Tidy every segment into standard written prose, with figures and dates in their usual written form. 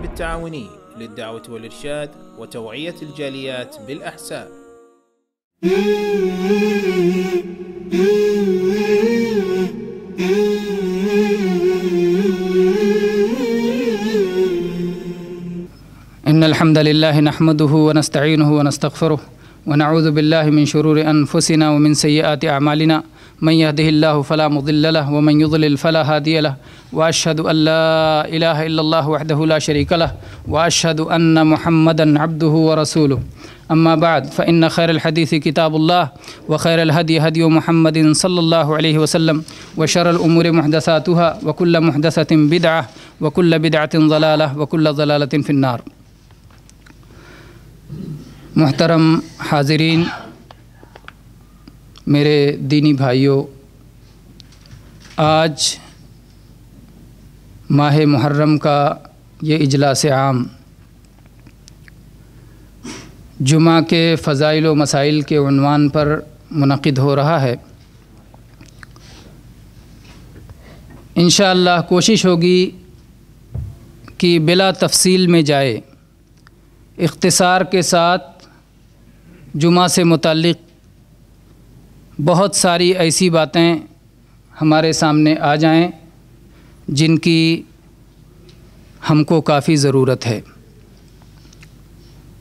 المكتب التعاوني للدعوة والإرشاد وتوعية الجاليات بالأحساء. إن الحمد لله نحمده ونستعينه ونستغفره ونعوذ بالله من شرور أنفسنا ومن سيئات أعمالنا من يهده الله فلا مضل له ومن يضلل فلا هادي له وأشهد أن لا إله إلا الله وحده لا شريك له وأشهد أن محمدا عبده ورسوله. أما بعد فإن خير الحديث كتاب الله وخير الهدي هدي محمد صلى الله عليه وسلم وشر الأمور محدثاتها وكل محدثة بدعة وكل بدعة ضلالة وكل ضلالة في النار. محترم حاضرین، میرے دینی بھائیوں، آج ماہ محرم کا یہ اجلاس عام جمعہ کے فضائل و مسائل کے عنوان پر منعقد ہو رہا ہے۔ انشاءاللہ کوشش ہوگی کہ بلا تفصیل میں جائے، اختصار کے ساتھ جمعہ سے متعلق بہت ساری ایسی باتیں ہمارے سامنے آ جائیں جن کی ہم کو کافی ضرورت ہے۔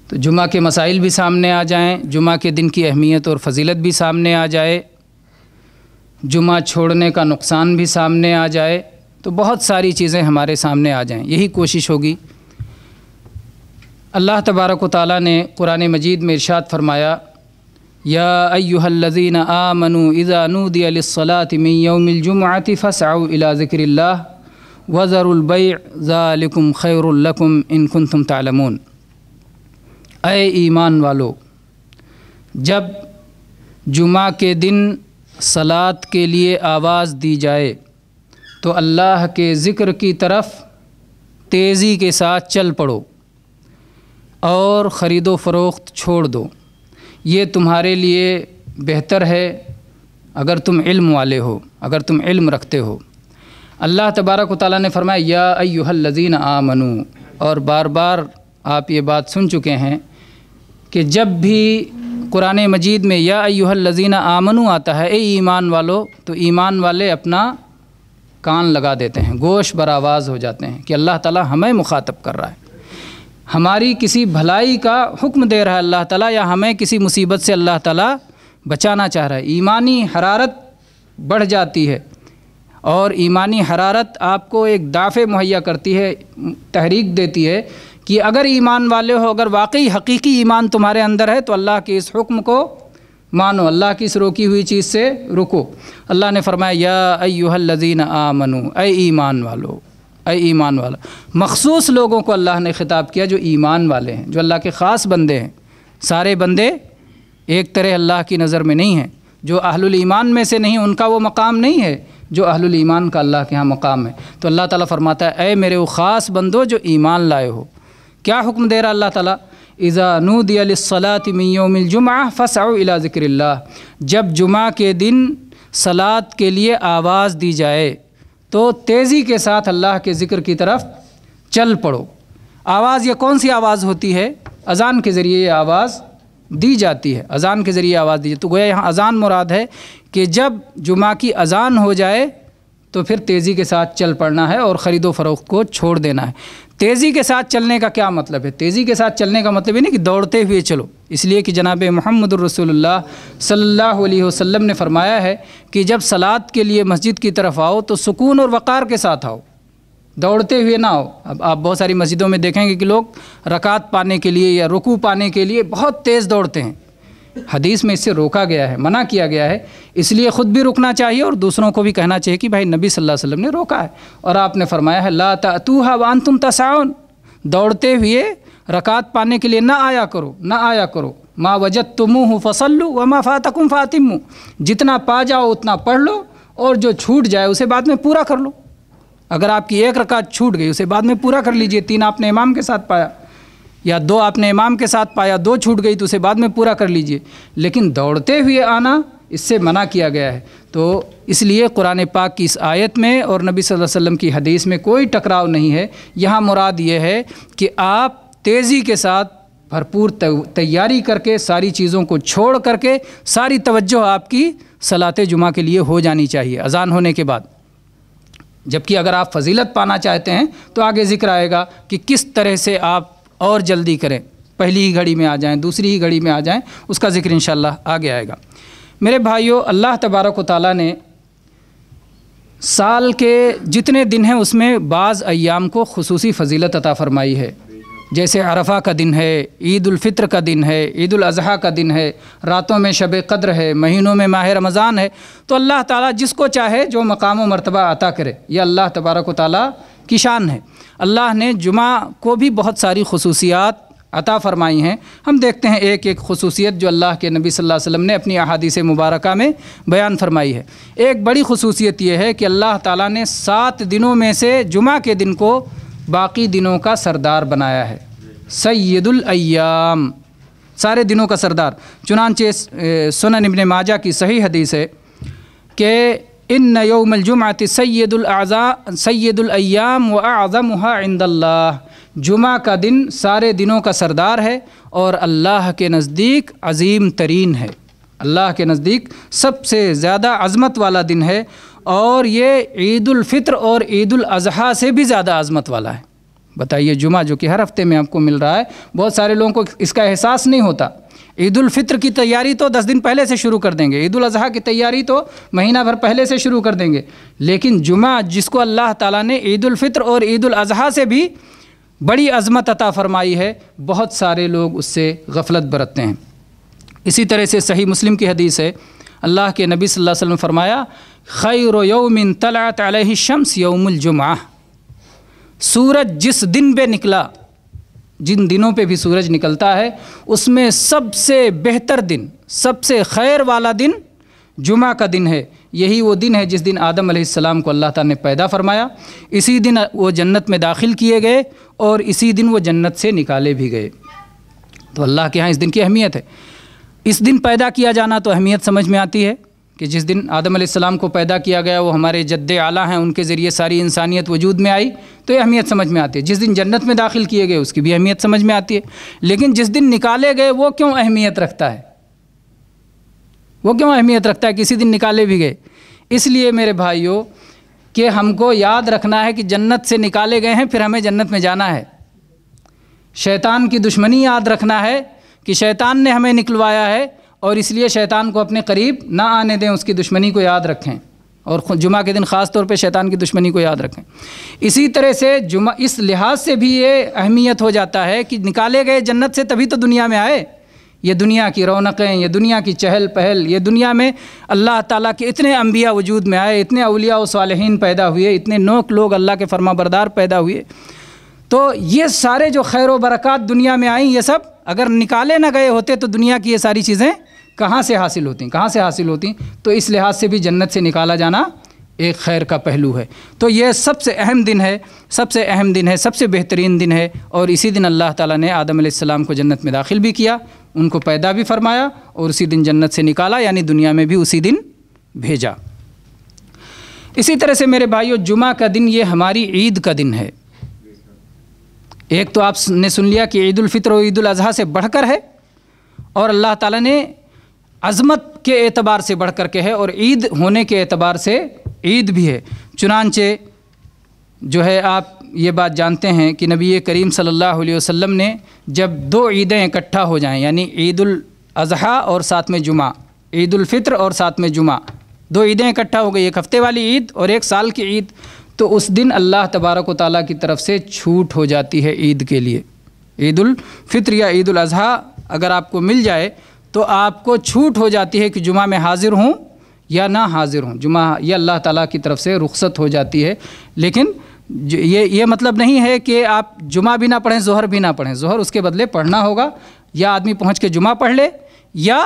تو جمعہ کے مسائل بھی سامنے آ جائیں، جمعہ کے دن کی اہمیت اور فضیلت بھی سامنے آ جائے، جمعہ چھوڑنے کا نقصان بھی سامنے آ جائے، تو بہت ساری چیزیں ہمارے سامنے آ جائیں۔ یہی کوشش ہوگی۔ اللہ تبارک و تعالیٰ نے قرآن مجید میں ارشاد فرمایا، یا ایھا الذین آمنوا اذا نودی للصلاۃ من یوم الجمعۃ فاسعوا الی ذکر اللہ وذروا البیع ذالکم خیر لکم ان کنتم تعلمون۔ اے ایمان والو، جب جمعہ کے دن صلاۃ کے لیے آواز دی جائے تو اللہ کے ذکر کی طرف تیزی کے ساتھ چل پڑو اور خرید و فروخت چھوڑ دو، یہ تمہارے لیے بہتر ہے اگر تم علم والے ہو، اگر تم علم رکھتے ہو۔ اللہ تبارک و تعالیٰ نے فرمایا یا ایھا الذین آمنوا، اور بار بار آپ یہ بات سن چکے ہیں کہ جب بھی قرآن مجید میں یا ایھا الذین آمنوا آتا ہے، اے ایمان والو، تو ایمان والے اپنا کان لگا دیتے ہیں، گوش بر آواز ہو جاتے ہیں کہ اللہ تعالیٰ ہمیں مخاطب کر رہا ہے، ہماری کسی بھلائی کا حکم دے رہا ہے اللہ تعالیٰ، یا ہمیں کسی مصیبت سے اللہ تعالیٰ بچانا چاہ رہا ہے۔ ایمانی حرارت بڑھ جاتی ہے، اور ایمانی حرارت آپ کو ایک دافع مہیا کرتی ہے، تحریک دیتی ہے کہ اگر ایمان والے ہو، اگر واقعی حقیقی ایمان تمہارے اندر ہے تو اللہ کے اس حکم کو مانو، اللہ کی اس روکی ہوئی چیز سے رکو۔ اللہ نے فرمایا یا ایھا الذین آمنوا، اے ایمان والو، اے ایمان والا۔ مخصوص لوگوں کو اللہ نے خطاب کیا جو ایمان والے ہیں، جو اللہ کے خاص بندے ہیں۔ سارے بندے ایک طرح اللہ کی نظر میں نہیں ہیں، جو اہل الایمان میں سے نہیں ان کا وہ مقام نہیں ہے جو اہل الایمان کا اللہ کے ہاں مقام ہے۔ تو اللہ تعالیٰ فرماتا ہے اے میرے وہ خاص بندو جو ایمان لائے ہو۔ کیا حکم دے رہا اللہ تعالیٰ؟ اذا نودی للصلاۃ من یوم الجمعہ فاسعوا الی ذکر اللہ، جب جمعہ کے دن صلاۃ کے لیے آواز دی جائے تو تیزی کے ساتھ اللہ کے ذکر کی طرف چل پڑو۔ آواز یہ کون سی آواز ہوتی ہے؟ اذان کے ذریعے یہ آواز دی جاتی ہے، اذان کے ذریعے آواز دی جاتی ہے۔ تو گویا یہاں اذان مراد ہے کہ جب جمعہ کی اذان ہو جائے تو پھر تیزی کے ساتھ چل پڑنا ہے اور خرید و فروخت کو چھوڑ دینا ہے۔ تیزی کے ساتھ چلنے کا کیا مطلب ہے؟ تیزی کے ساتھ چلنے کا مطلب یہ نہیں کہ دوڑتے ہوئے چلو، اس لیے کہ جناب محمد الرسول اللہ صلی اللہ علیہ وسلم نے فرمایا ہے کہ جب صلاۃ کے لیے مسجد کی طرف آؤ تو سکون اور وقار کے ساتھ آؤ، دوڑتے ہوئے نہ آؤ۔ اب آپ بہت ساری مسجدوں میں دیکھیں گے کہ لوگ رکعت پانے کے لیے یا رکوع پانے کے لیے بہت تیز دوڑتے ہیں۔ حدیث میں اس سے روکا گیا ہے، منع کیا گیا ہے، اس لیے خود بھی رکنا چاہیے اور دوسروں کو بھی کہنا چاہیے کہ بھائی نبی صلی اللہ علیہ وسلم نے روکا ہے، اور آپ نے فرمایا ہے لا تأتوها وانتم تسعون، دوڑتے ہوئے رکعت پانے کے لیے نہ آیا کرو۔ ما وجدتموہ فصلوا وما فاتکم فاتموا، جتنا پا جاؤ اتنا پڑھ لو اور جو چھوٹ جائے اسے بعد میں پورا کر لو۔ اگر آپ کی ایک رکعت چھوٹ گئی اسے بعد میں پورا کر لیجئے، 3 آپ نے امام کے ساتھ پایا یا 2 آپ نے امام کے ساتھ پایا، 2 چھوٹ گئی تو اسے بعد میں پورا کر لیجئے۔ لیکن دوڑتے ہوئے آنا اس سے منع کیا گیا ہے۔ تو اس لیے قرآن پاک کی اس آیت میں اور نبی صلی اللہ علیہ وسلم کی حدیث میں کوئی ٹکراؤ نہیں ہے۔ یہاں مراد یہ ہے کہ آپ تیزی کے ساتھ بھرپور تیاری کر کے ساری چیزوں کو چھوڑ کر کے ساری توجہ آپ کی صلاۃ جمعہ کے لیے ہو جانی چاہیے اذان ہونے کے بعد۔ جبکہ اگر آپ فضیلت پانا چاہتے ہیں تو آگے ذکر آئے گا کہ کس طرح سے آپ اور جلدی کریں، پہلی ہی گھڑی میں آ جائیں، دوسری ہی گھڑی میں آ جائیں، اس کا ذکر انشاءاللہ آگے آئے گا۔ میرے بھائیوں، اللہ تبارک و تعالیٰ نے سال کے جتنے دن ہیں اس میں بعض ایام کو خصوصی فضیلت عطا فرمائی ہے، جیسے عرفہ کا دن ہے، عید الفطر کا دن ہے، عید الاضحیٰ کا دن ہے، راتوں میں شب قدر ہے، مہینوں میں ماہ رمضان ہے۔ تو اللہ تعالیٰ جس کو چاہے جو مقام و مرتبہ عطا کرے، یہ اللہ تبارک و تعالیٰ کی شان ہے۔ اللہ نے جمعہ کو بھی بہت ساری خصوصیات عطا فرمائی ہیں۔ ہم دیکھتے ہیں ایک ایک خصوصیت جو اللہ کے نبی صلی اللہ علیہ وسلم نے اپنی احادیث مبارکہ میں بیان فرمائی ہے۔ ایک بڑی خصوصیت یہ ہے کہ اللہ تعالیٰ نے 7 دنوں میں سے جمعہ کے دن کو باقی دنوں کا سردار بنایا ہے، سید الایام، سارے دنوں کا سردار۔ چنانچہ سنن ابن ماجہ کی صحیح حدیث ہے کہ ان یوم الجمعۃ سید الایام واعظمها عند اللہ، جمعہ کا دن سارے دنوں کا سردار ہے اور اللہ کے نزدیک عظیم ترین ہے، اللہ کے نزدیک سب سے زیادہ عظمت والا دن ہے، اور یہ عید الفطر اور عید الاضحیٰ سے بھی زیادہ عظمت والا ہے۔ بتائیے، جمعہ جو کہ ہر ہفتے میں آپ کو مل رہا ہے، بہت سارے لوگوں کو اس کا احساس نہیں ہوتا۔ عید الفطر کی تیاری تو 10 دن پہلے سے شروع کر دیں گے، عید الاضحیٰ کی تیاری تو مہینہ بھر پہلے سے شروع کر دیں گے، لیکن جمعہ جس کو اللہ تعالیٰ نے عید الفطر اور عید الاضحیٰ سے بھی بڑی عظمت عطا فرمائی ہے، بہت سارے لوگ اس سے غفلت برتتے ہیں۔ اسی طرح سے صحیح مسلم کی حدیث ہے، اللہ کے نبی صلی اللہ علیہ وسلم فرمایا، خیر یوم طلعت علیہ الشمس یوم الجمعہ، سورج جس دن پہ نکلا، جن دنوں پہ بھی سورج نکلتا ہے، اس میں سب سے بہتر دن، سب سے خیر والا دن جمعہ کا دن ہے۔ یہی وہ دن ہے جس دن آدم علیہ السلام کو اللہ تعالیٰ نے پیدا فرمایا، اسی دن وہ جنت میں داخل کیے گئے اور اسی دن وہ جنت سے نکالے بھی گئے۔ تو اللہ کے ہاں اس دن کی اہمیت ہے۔ اس دن پیدا کیا جانا تو اہمیت سمجھ میں آتی ہے کہ جس دن آدم علیہ السلام کو پیدا کیا گیا، وہ ہمارے جد اعلیٰ ہیں، ان کے ذریعے ساری انسانیت وجود میں آئی، تو یہ اہمیت سمجھ میں آتی ہے۔ جس دن جنت میں داخل کیے گئے اس کی بھی اہمیت سمجھ میں آتی ہے، لیکن جس دن نکالے گئے وہ کیوں اہمیت رکھتا ہے؟ وہ کیوں اہمیت رکھتا ہے کسی دن نکالے بھی گئے؟ اس لیے میرے بھائیوں کہ ہم کو یاد رکھنا ہے کہ جنت سے نکالے گئے ہیں، پھر ہمیں جنت میں جانا ہے۔ شیطان کی دشمنی یاد رکھنا ہے کہ شیطان نے ہمیں نکلوایا ہے، اور اس لیے شیطان کو اپنے قریب نہ آنے دیں، اس کی دشمنی کو یاد رکھیں، اور جمعہ کے دن خاص طور پہ شیطان کی دشمنی کو یاد رکھیں۔ اسی طرح سے جمعہ اس لحاظ سے بھی یہ اہمیت ہو جاتا ہے کہ نکالے گئے جنت سے تبھی تو دنیا میں آئے۔ یہ دنیا کی رونقیں، یہ دنیا کی چہل پہل، یہ دنیا میں اللہ تعالیٰ کے اتنے انبیاء وجود میں آئے، اتنے اولیاء و صالحین پیدا ہوئے، اتنے نیک لوگ اللہ کے فرما بردار پیدا ہوئے، تو یہ سارے جو خیر و برکات دنیا میں آئیں، یہ سب اگر نکالے نہ گئے ہوتے تو دنیا کی یہ ساری چیزیں کہاں سے حاصل ہوتی؟ کہاں سے حاصل ہوتی؟ تو اس لحاظ سے بھی جنت سے نکالا جانا ایک خیر کا پہلو ہے۔ تو یہ سب سے اہم دن ہے، سب سے اہم دن ہے، سب سے بہترین دن ہے، اور اسی دن اللہ تعالیٰ نے آدم علیہ السلام کو جنت میں داخل بھی کیا، ان کو پیدا بھی فرمایا، اور اسی دن جنت سے نکالا، یعنی دنیا میں بھی اسی دن بھیجا۔ اسی طرح سے میرے بھائیو، جمعہ کا دن یہ ہماری عید کا دن ہے۔ ایک تو آپ نے سن لیا کہ عید الفطر و عید الاضحیٰ سے بڑھ کر ہے، اور اللہ تعالیٰ نے عظمت کے اعتبار سے بڑھ کر کے ہے، اور عید ہونے کے اعتبار سے عید بھی ہے۔ چنانچہ جو ہے آپ یہ بات جانتے ہیں کہ نبی کریم صلی اللہ علیہ وسلم نے جب 2 عیدیں اکٹھا ہو جائیں، یعنی عید الاضحیٰ اور ساتھ میں جمعہ، عید الفطر اور ساتھ میں جمعہ، 2 عیدیں اکٹھا ہو گئی، ایک ہفتے والی عید اور ایک سال کی عید، تو اس دن اللہ تبارک و تعالیٰ کی طرف سے چھوٹ ہو جاتی ہے عید کے لیے۔ عید الفطر یا عید الاضحیٰ اگر آپ کو مل جائے تو آپ کو چھوٹ ہو جاتی ہے کہ جمعہ میں حاضر ہوں یا نہ حاضر ہوں، جمعہ یہ اللہ تعالیٰ کی طرف سے رخصت ہو جاتی ہے۔ لیکن یہ مطلب نہیں ہے کہ آپ جمعہ بھی نہ پڑھیں، ظہر بھی نہ پڑھیں، ظہر اس کے بدلے پڑھنا ہوگا، یا آدمی پہنچ کے جمعہ پڑھ لے، یا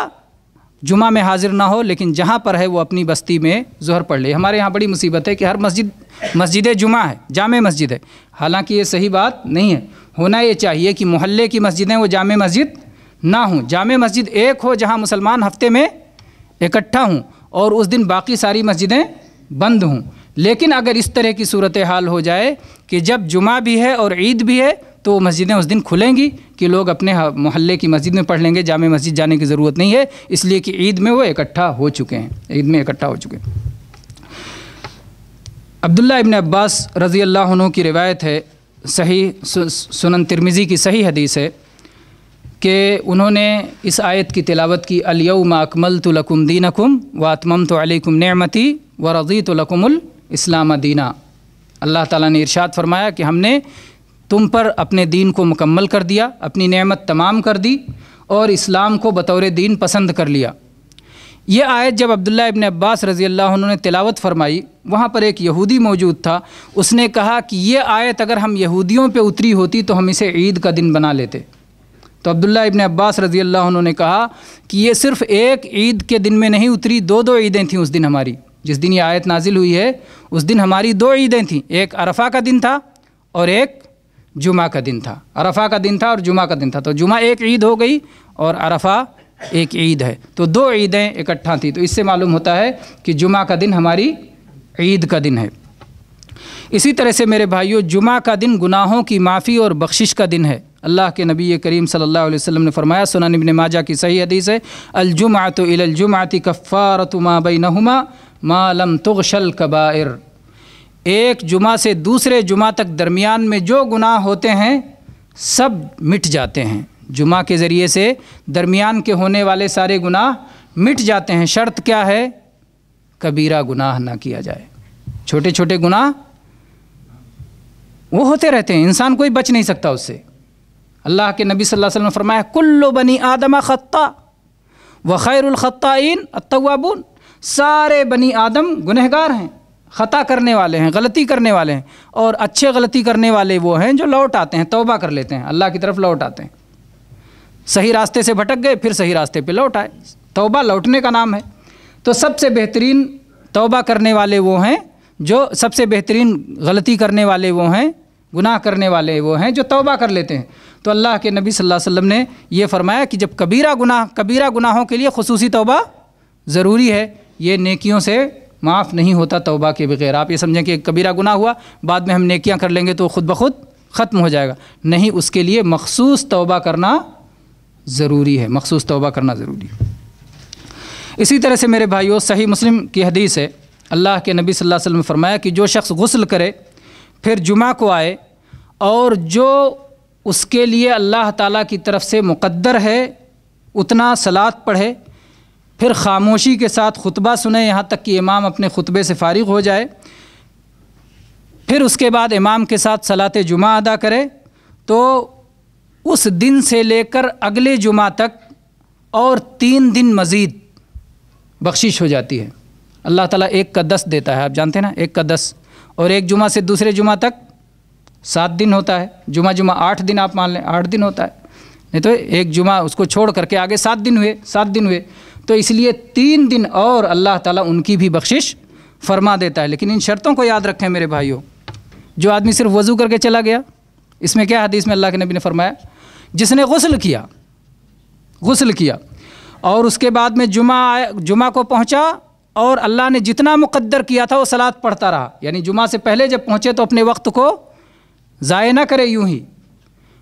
جمعہ میں حاضر نہ ہو لیکن جہاں پر ہے وہ اپنی بستی میں ظہر پڑھ لے۔ ہمارے یہاں بڑی مصیبت ہے کہ ہر مسجد جمعہ ہے، جامع مسجد ہے، حالانکہ یہ صحیح بات نہیں ہے۔ ہونا یہ چاہیے کہ محلے کی مسجدیں وہ جامع مسجد نہ ہوں، جامع مسجد ایک ہو جہاں مسلمان ہفتے میں اکٹھا ہوں اور اس دن باقی ساری مسجدیں بند ہوں۔ لیکن اگر اس طرح کی صورتحال ہو جائے کہ جب جمعہ بھی ہے اور عید بھی ہے تو وہ مسجدیں اس دن کھلیں گی کہ لوگ اپنے محلے کی مسجد میں پڑھ لیں گے، جامع مسجد جانے کی ضرورت نہیں ہے، اس لیے کہ عید میں وہ اکٹھا ہو چکے ہیں، عید میں اکٹھا ہو چکے ہیں۔ عبداللہ ابن عباس رضی اللہ عنہ کی روایت ہے، صحیح سنن ترمذی کی صحیح حدیث ہے کہ انہوں نے اس آیت کی تلاوت کی، الیوم اکملت لکم دینکم واتممت علیکم نعمتی ورضیت لکم الاسلام دینا۔ اللہ تعالیٰ نے ارشاد فرمایا کہ ہم نے تم پر اپنے دین کو مکمل کر دیا، اپنی نعمت تمام کر دی اور اسلام کو بطور دین پسند کر لیا۔ یہ آیت جب عبداللہ ابن عباس رضی اللہ عنہ نے تلاوت فرمائی، وہاں پر ایک یہودی موجود تھا، اس نے کہا کہ یہ آیت اگر ہم یہودیوں پہ اتری ہوتی تو ہم اسے عید کا دن بنا لیتے۔ تو عبداللہ ابن عباس رضی اللہ عنہ نے کہا کہ یہ صرف ایک عید کے دن میں نہیں اتری، دو عیدیں تھیں اس دن ہماری، جس دن یہ آیت نازل ہوئی ہے اس دن ہماری دو عیدیں تھیں، ایک عرفہ کا دن تھا اور ایک جمعہ کا دن تھا۔ عرفہ کا دن تھا اور جمعہ کا دن تھا، تو جمعہ ایک عید ہو گئی اور عرفہ ایک عید ہے، تو دو عیدیں اکٹھا تھیں۔ تو اس سے معلوم ہوتا ہے کہ جمعہ کا دن ہماری عید کا دن ہے۔ اسی طرح سے میرے بھائیوں، جمعہ کا دن گناہوں کی معافی اور بخشش کا دن ہے۔ اللہ کے نبی کریم صلی اللہ علیہ وسلم نے فرمایا، سنن ابن ماجہ کی صحیح حدیث ہے، الجمعۃ الی الجمعۃ کفارۃ ما بینہما ما لم تغش الکبائر۔ ایک جمعہ سے دوسرے جمعہ تک درمیان میں جو گناہ ہوتے ہیں سب مٹ جاتے ہیں۔ جمعہ کے ذریعے سے درمیان کے ہونے والے سارے گناہ مٹ جاتے ہیں۔ شرط کیا ہے؟ کبیرہ گناہ نہ کیا جائے۔ چھوٹے چھوٹے گناہ وہ ہوتے رہتے ہیں، انسان کوئی بچ نہیں سکتا اس سے۔ اللہ کے نبی صلی اللہ علیہ وسلم نے فرمایا، کل بنی آدم خطاء وخیر الخطائین التوابون۔ سارے بنی آدم گنہگار ہیں، خطا کرنے والے ہیں، غلطی کرنے والے ہیں، اور اچھے غلطی کرنے والے وہ ہیں جو لوٹ آتے ہیں، توبہ کر لیتے ہیں، اللہ کی طرف لوٹ آتے ہیں۔ صحیح راستے سے بھٹک گئے، پھر صحیح راستے پہ لوٹ آئے، توبہ لوٹنے کا نام ہے۔ تو سب سے بہترین توبہ کرنے والے وہ ہیں جو، سب سے بہترین غلطی کرنے والے وہ ہیں، گناہ کرنے والے وہ ہیں جو توبہ کر لیتے ہیں۔ تو اللہ کے نبی صلی اللہ علیہ وسلم نے یہ فرمایا کہ جب کبیرہ گناہوں کے لیے خصوصی توبہ ضروری ہے، یہ نیکیوں سے معاف نہیں ہوتا توبہ کے بغیر۔ آپ یہ سمجھیں کہ ایک کبیرہ گناہ ہوا، بعد میں ہم نیکیاں کر لیں گے تو خود بخود ختم ہو جائے گا، نہیں، اس کے لیے مخصوص توبہ کرنا ضروری ہے، مخصوص توبہ کرنا ضروری ہے۔ اسی طرح سے میرے بھائیوں، صحیح مسلم کی حدیث ہے، اللہ کے نبی صلی اللہ علیہ وسلم نے فرمایا کہ جو شخص غسل کرے پھر جمعہ کو آئے اور جو اس کے لیے اللہ تعالیٰ کی طرف سے مقدر ہے اتنا صلاۃ پڑھے، پھر خاموشی کے ساتھ خطبہ سنے یہاں تک کہ امام اپنے خطبے سے فارغ ہو جائے، پھر اس کے بعد امام کے ساتھ صلاۃ جمعہ ادا کرے، تو اس دن سے لے کر اگلے جمعہ تک اور 3 دن مزید بخشش ہو جاتی ہے۔ اللہ تعالیٰ 1 کا 10 دیتا ہے، آپ جانتے ہیں نا، 1 کا 10، اور ایک جمعہ سے دوسرے جمعہ تک 7 دن ہوتا ہے، جمعہ 8 دن آپ مان لیں، 8 دن ہوتا ہے، نہیں تو ایک جمعہ اس کو چھوڑ کر کے آگے 7 دن ہوئے، تو اس لیے 3 دن اور اللہ تعالیٰ ان کی بھی بخشش فرما دیتا ہے۔ لیکن ان شرطوں کو یاد رکھیں میرے بھائیوں۔ جو آدمی صرف وضو کر کے چلا گیا، اس میں کیا حدیث میں اللہ کے نبی نے فرمایا، جس نے غسل کیا اور اس کے بعد میں جمعہ کو پہنچا اور اللہ نے جتنا مقدر کیا تھا وہ صلاۃ پڑھتا رہا، یعنی جمعہ سے پہلے جب پہنچے تو اپنے وقت کو ضائع نہ کرے یوں ہی،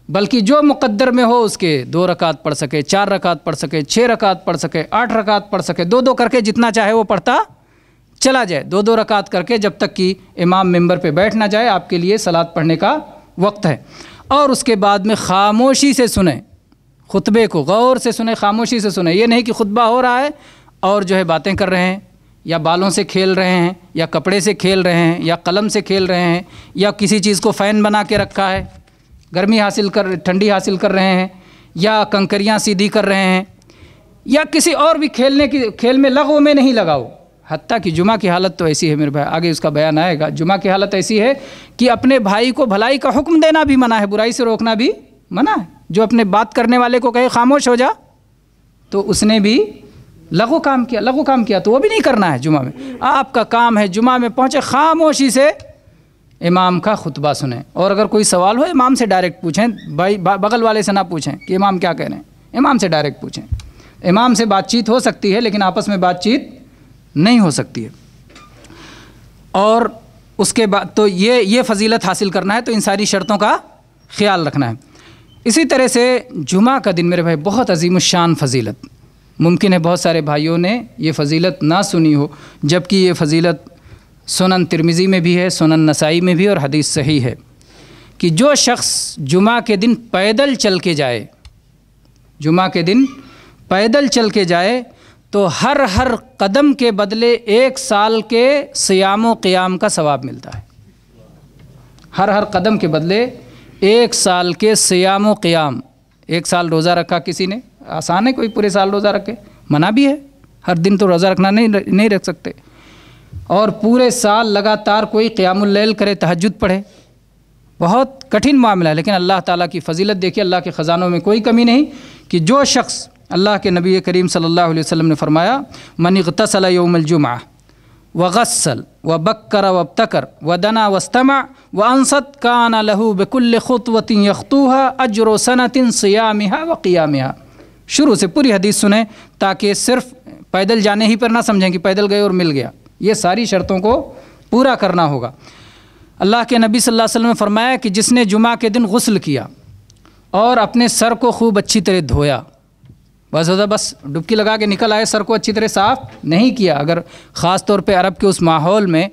بلکہ جو مقدر میں ہو اس کے 2 رکعت پڑھ سکے، 4 رکعت پڑھ سکے، 6 رکعت پڑھ سکے، 8 رکعت پڑھ سکے، 2 کر کے جتنا چاہے وہ پڑھتا چلا جائے، 2 رکعت کر کے جب تک کہ امام ممبر پہ بیٹھ نہ جائے، آپ کے لیے صلاۃ پڑھنے کا وقت ہے۔ اور اس کے بعد میں خاموشی سے سنیں، خطبے کو غور سے سنیں، خاموشی سے سنیں، یہ نہیں کہ خطبہ ہو رہا ہے اور جو ہے باتیں کر رہے ہیں، یا بالوں سے کھیل رہے ہیں، یا کپڑے سے کھیل رہے ہیں، یا قلم سے کھیل رہے ہیں، یا کسی چیز کو فین بنا کے رکھا ہے، ٹھنڈی حاصل کر رہے ہیں، یا کنکریاں سیدھی کر رہے ہیں، یا کسی اور بھی کھیل میں لغو میں نہیں لگاؤ۔ حتیٰ کہ جمعہ کی حالت تو ایسی ہے میرے بھائی، آگے اس کا بیان آئے گا، جمعہ کی حالت ایسی ہے کہ اپنے بھائی کو بھلائی کا حکم دینا بھی منع ہے، برائی سے روکنا بھی منع ہے۔ جو اپنے بات کرنے والے کو کہے خاموش ہو جا، تو اس نے بھی لغو کام کیا، تو وہ بھی نہیں کرنا ہے جمعہ میں۔ آپ کا کام ہے جمعہ میں پہنچے خاموشی سے امام کا خطبہ سنیں، اور اگر کوئی سوال ہو امام سے ڈائریکٹ پوچھیں، بغل والے سے نہ پوچھیں کہ امام کیا کہہ رہے ہیں، امام سے ڈائریکٹ پوچھیں۔ امام سے بات چیت ہو سکتی ہے لیکن آپس میں بات چیت نہیں ہو سکتی ہے۔ اور اس کے بعد تو یہ فضیلت حاصل کرنا ہے تو ان ساری شرطوں کا خیال رکھنا ہے۔ اسی طرح سے جمعہ کا دن میرے بھائی بہت عظیم الشان فضیلت، ممکن ہے بہت سارے بھائیوں نے یہ فضیلت نہ سنی ہو، جبکہ یہ فضیلت سنن ترمذی میں بھی ہے، سنن نسائی میں بھی، اور حدیث صحیح ہے کہ جو شخص جمعہ کے دن پیدل چل کے جائے، جمعہ کے دن پیدل چل کے جائے تو ہر قدم کے بدلے 1 سال کے صیام و قیام کا ثواب ملتا ہے۔ ہر قدم کے بدلے 1 سال کے صیام و قیام۔ 1 سال روزہ رکھا کسی نے، آسان ہے کوئی پورے سال روزہ رکھے، منع بھی ہے، ہر دن تو روزہ رکھنا نہیں رکھ سکتے، اور پورے سال لگاتار کوئی قیام اللیل کرے، تہجد پڑھے، بہت کٹھن معاملہ ہے، لیکن اللہ تعالیٰ کی فضیلت دیکھیے، اللہ کے خزانوں میں کوئی کمی نہیں کہ جو شخص، اللہ کے نبی کریم صلی اللہ علیہ وسلم نے فرمایا من اغتسل یوم الجمعہ وغسل وبکر وابتکر ودنا واستمع وانصت کان لہ بکل خطوۃ یخطوها اجر سنۃ صیامها وقیامها۔ شروع سے پوری حدیث سنیں تاکہ صرف پیدل جانے ہی پر نہ سمجھیں کہ پیدل گئے اور مل گیا، یہ ساری شرطوں کو پورا کرنا ہوگا۔ اللہ کے نبی صلی اللہ علیہ وسلم نے فرمایا کہ جس نے جمعہ کے دن غسل کیا اور اپنے سر کو خوب اچھی طرح دھویا، بس ڈبکی لگا کے نکل آئے، سر کو اچھی طرح صاف نہیں کیا، اگر خاص طور پہ عرب کے اس ماحول میں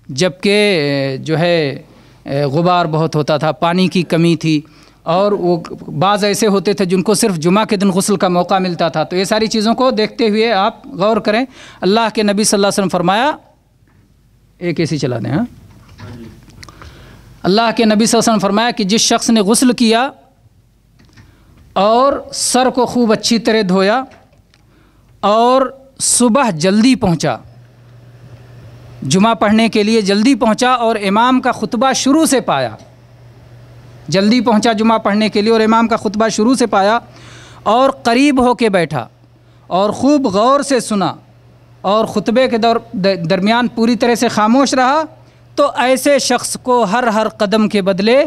جب کہ جو ہے غبار بہت ہوتا تھا، پانی کی کمی تھی، اور وہ بعض ایسے ہوتے تھے جن کو صرف جمعہ کے دن غسل کا موقع ملتا تھا، تو یہ ساری چیزوں کو دیکھتے ہوئے آپ غور کریں۔ اللہ کے نبی صلی اللہ علیہ وسلم فرمایا، ایک ایسی چلا دیں، ہاں، اللہ کے نبی صلی اللہ علیہ وسلم فرمایا کہ جس شخص نے غسل کیا اور سر کو خوب اچھی طرح دھویا اور صبح جلدی پہنچا، جمعہ پڑھنے کے لیے جلدی پہنچا اور امام کا خطبہ شروع سے پایا، جلدی پہنچا جمعہ پڑھنے کے لیے اور امام کا خطبہ شروع سے پایا، اور قریب ہو کے بیٹھا اور خوب غور سے سنا اور خطبے کے درمیان پوری طرح سے خاموش رہا، تو ایسے شخص کو ہر قدم کے بدلے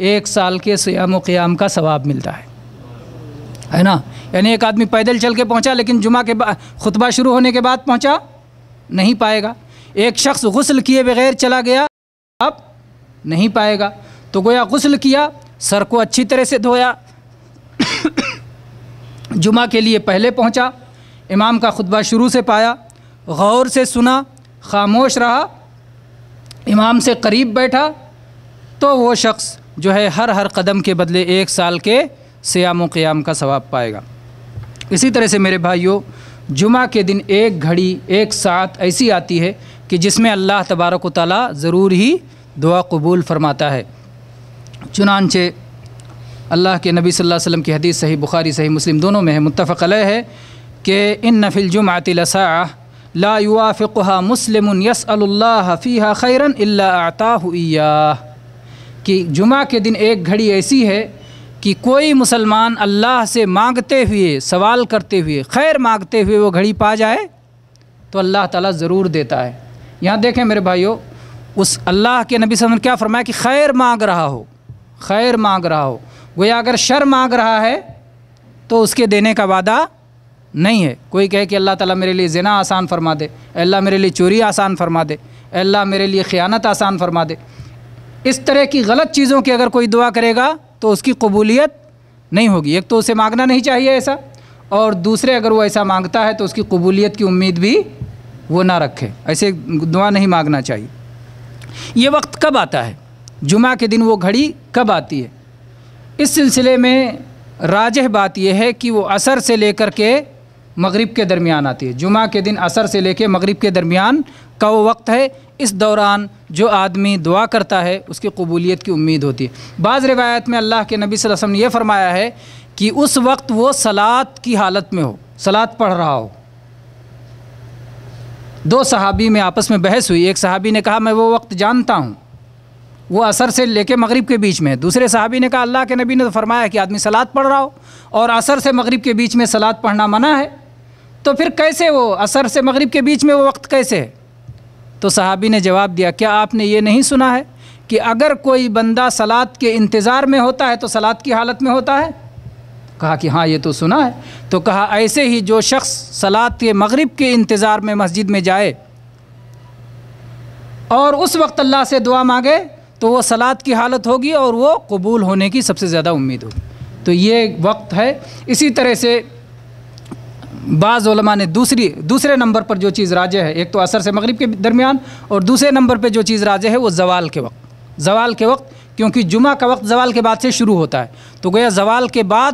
1 سال کے صیام و قیام کا ثواب ملتا ہے نا۔ یعنی ایک آدمی پیدل چل کے پہنچا لیکن جمعہ کے خطبہ شروع ہونے کے بعد پہنچا نہیں پائے گا، ایک شخص غسل کیے بغیر چلا گیا اب نہیں پائے گا، تو گویا غسل کیا، سر کو اچھی طرح سے دھویا، جمعہ کے لیے پہلے پہنچا، امام کا خطبہ شروع سے پایا، غور سے سنا، خاموش رہا، امام سے قریب بیٹھا، تو وہ شخص جو ہے ہر قدم کے بدلے 1 سال کے صیام و قیام کا ثواب پائے گا۔ اسی طرح سے میرے بھائیوں، جمعہ کے دن 1 گھڑی 1 ساعت ایسی آتی ہے کہ جس میں اللہ تبارک و تعالیٰ ضرور ہی دعا قبول فرماتا ہے۔ چنانچہ اللہ کے نبی صلی اللہ علیہ وسلم کی حدیث صحیح بخاری صحیح مسلم دونوں میں ہے، متفق علیہ ہے کہ ان فی الجمعۃ لساعۃ لا یوافقها مسلم یسأل اللہ فیہا خیرا الا اعطاہ ایاہ، کہ جمعہ کے دن 1 گھڑی ایسی ہے کہ کوئی مسلمان اللہ سے مانگتے ہوئے، سوال کرتے ہوئے، خیر مانگتے ہوئے وہ گھڑی پا جائے تو اللہ تعالیٰ ضرور دیتا ہے۔ یہاں دیکھیں میرے بھائیوں، اس اللہ کے نبی صلی اللہ علیہ وسلم نے کیا فرمایا کہ خیر مانگ رہا ہو، خیر مانگ رہا ہو، گویا اگر شر مانگ رہا ہے تو اس کے دینے کا وعدہ نہیں ہے۔ کوئی کہے کہ اللہ تعالیٰ میرے لیے زنا آسان فرما دے، اے اللہ میرے لیے چوری آسان فرما دے، اے اللہ میرے لیے خیانت آسان فرما دے، اس طرح کی غلط چیزوں کی اگر کوئی دعا کرے گا تو اس کی قبولیت نہیں ہوگی۔ ایک تو اسے مانگنا نہیں چاہیے ایسا، اور دوسرے اگر وہ ایسا مانگتا ہے تو اس کی قبولیت کی امید بھی وہ نہ رکھے، ایسے دعا نہیں مانگنا چاہیے۔ یہ وقت کب آتا ہے؟ جمعہ کے دن وہ گھڑی کب آتی ہے؟ اس سلسلے میں راجح بات یہ ہے کہ وہ عصر سے لے کر کے مغرب کے درمیان آتی ہے۔ جمعہ کے دن عصر سے لے کے مغرب کے درمیان کا وہ وقت ہے، اس دوران جو آدمی دعا کرتا ہے اس کی قبولیت کی امید ہوتی ہے۔ بعض روایت میں اللہ کے نبی صلی اللہ علیہ وسلم نے یہ فرمایا ہے کہ اس وقت وہ صلاۃ کی حالت میں ہو، صلاۃ پڑھ رہا ہو۔ 2 صحابی میں آپس میں بحث ہوئی، ایک صحابی نے کہا میں وہ وقت جانتا ہوں، وہ عصر سے لے کے مغرب کے بیچ میں ہے۔ دوسرے صحابی نے کہا اللہ کے نبی نے تو فرمایا کہ آدمی صلاۃ پڑھ رہا ہو اور عصر سے مغرب کے بیچ میں صلاۃ پڑھنا منع ہے، تو پھر کیسے وہ عصر سے مغرب کے بیچ میں وہ وقت کیسے ہے؟ تو صحابی نے جواب دیا کیا آپ نے یہ نہیں سنا ہے کہ اگر کوئی بندہ صلاۃ کے انتظار میں ہوتا ہے تو صلاۃ کی حالت میں ہوتا ہے، کہا کہ ہاں یہ تو سنا ہے. تو کہا ایسے ہی جو شخص صلاۃ مغرب کے انتظار میں مسجد میں جائے اور اس وقت اللہ سے دعا مانگے تو وہ صلاۃ کی حالت ہوگی اور وہ قبول ہونے کی سب سے زیادہ امید ہوگی. تو یہ وقت ہے. اسی طرح سے بعض علماء نے دوسرے نمبر پر جو چیز راجح ہے، ایک تو عصر سے مغرب کے درمیان، اور دوسرے نمبر پہ جو چیز راجح ہے وہ زوال کے وقت، کیونکہ جمعہ کا وقت زوال کے بعد سے شروع ہوتا ہے. تو گویا زوال کے بعد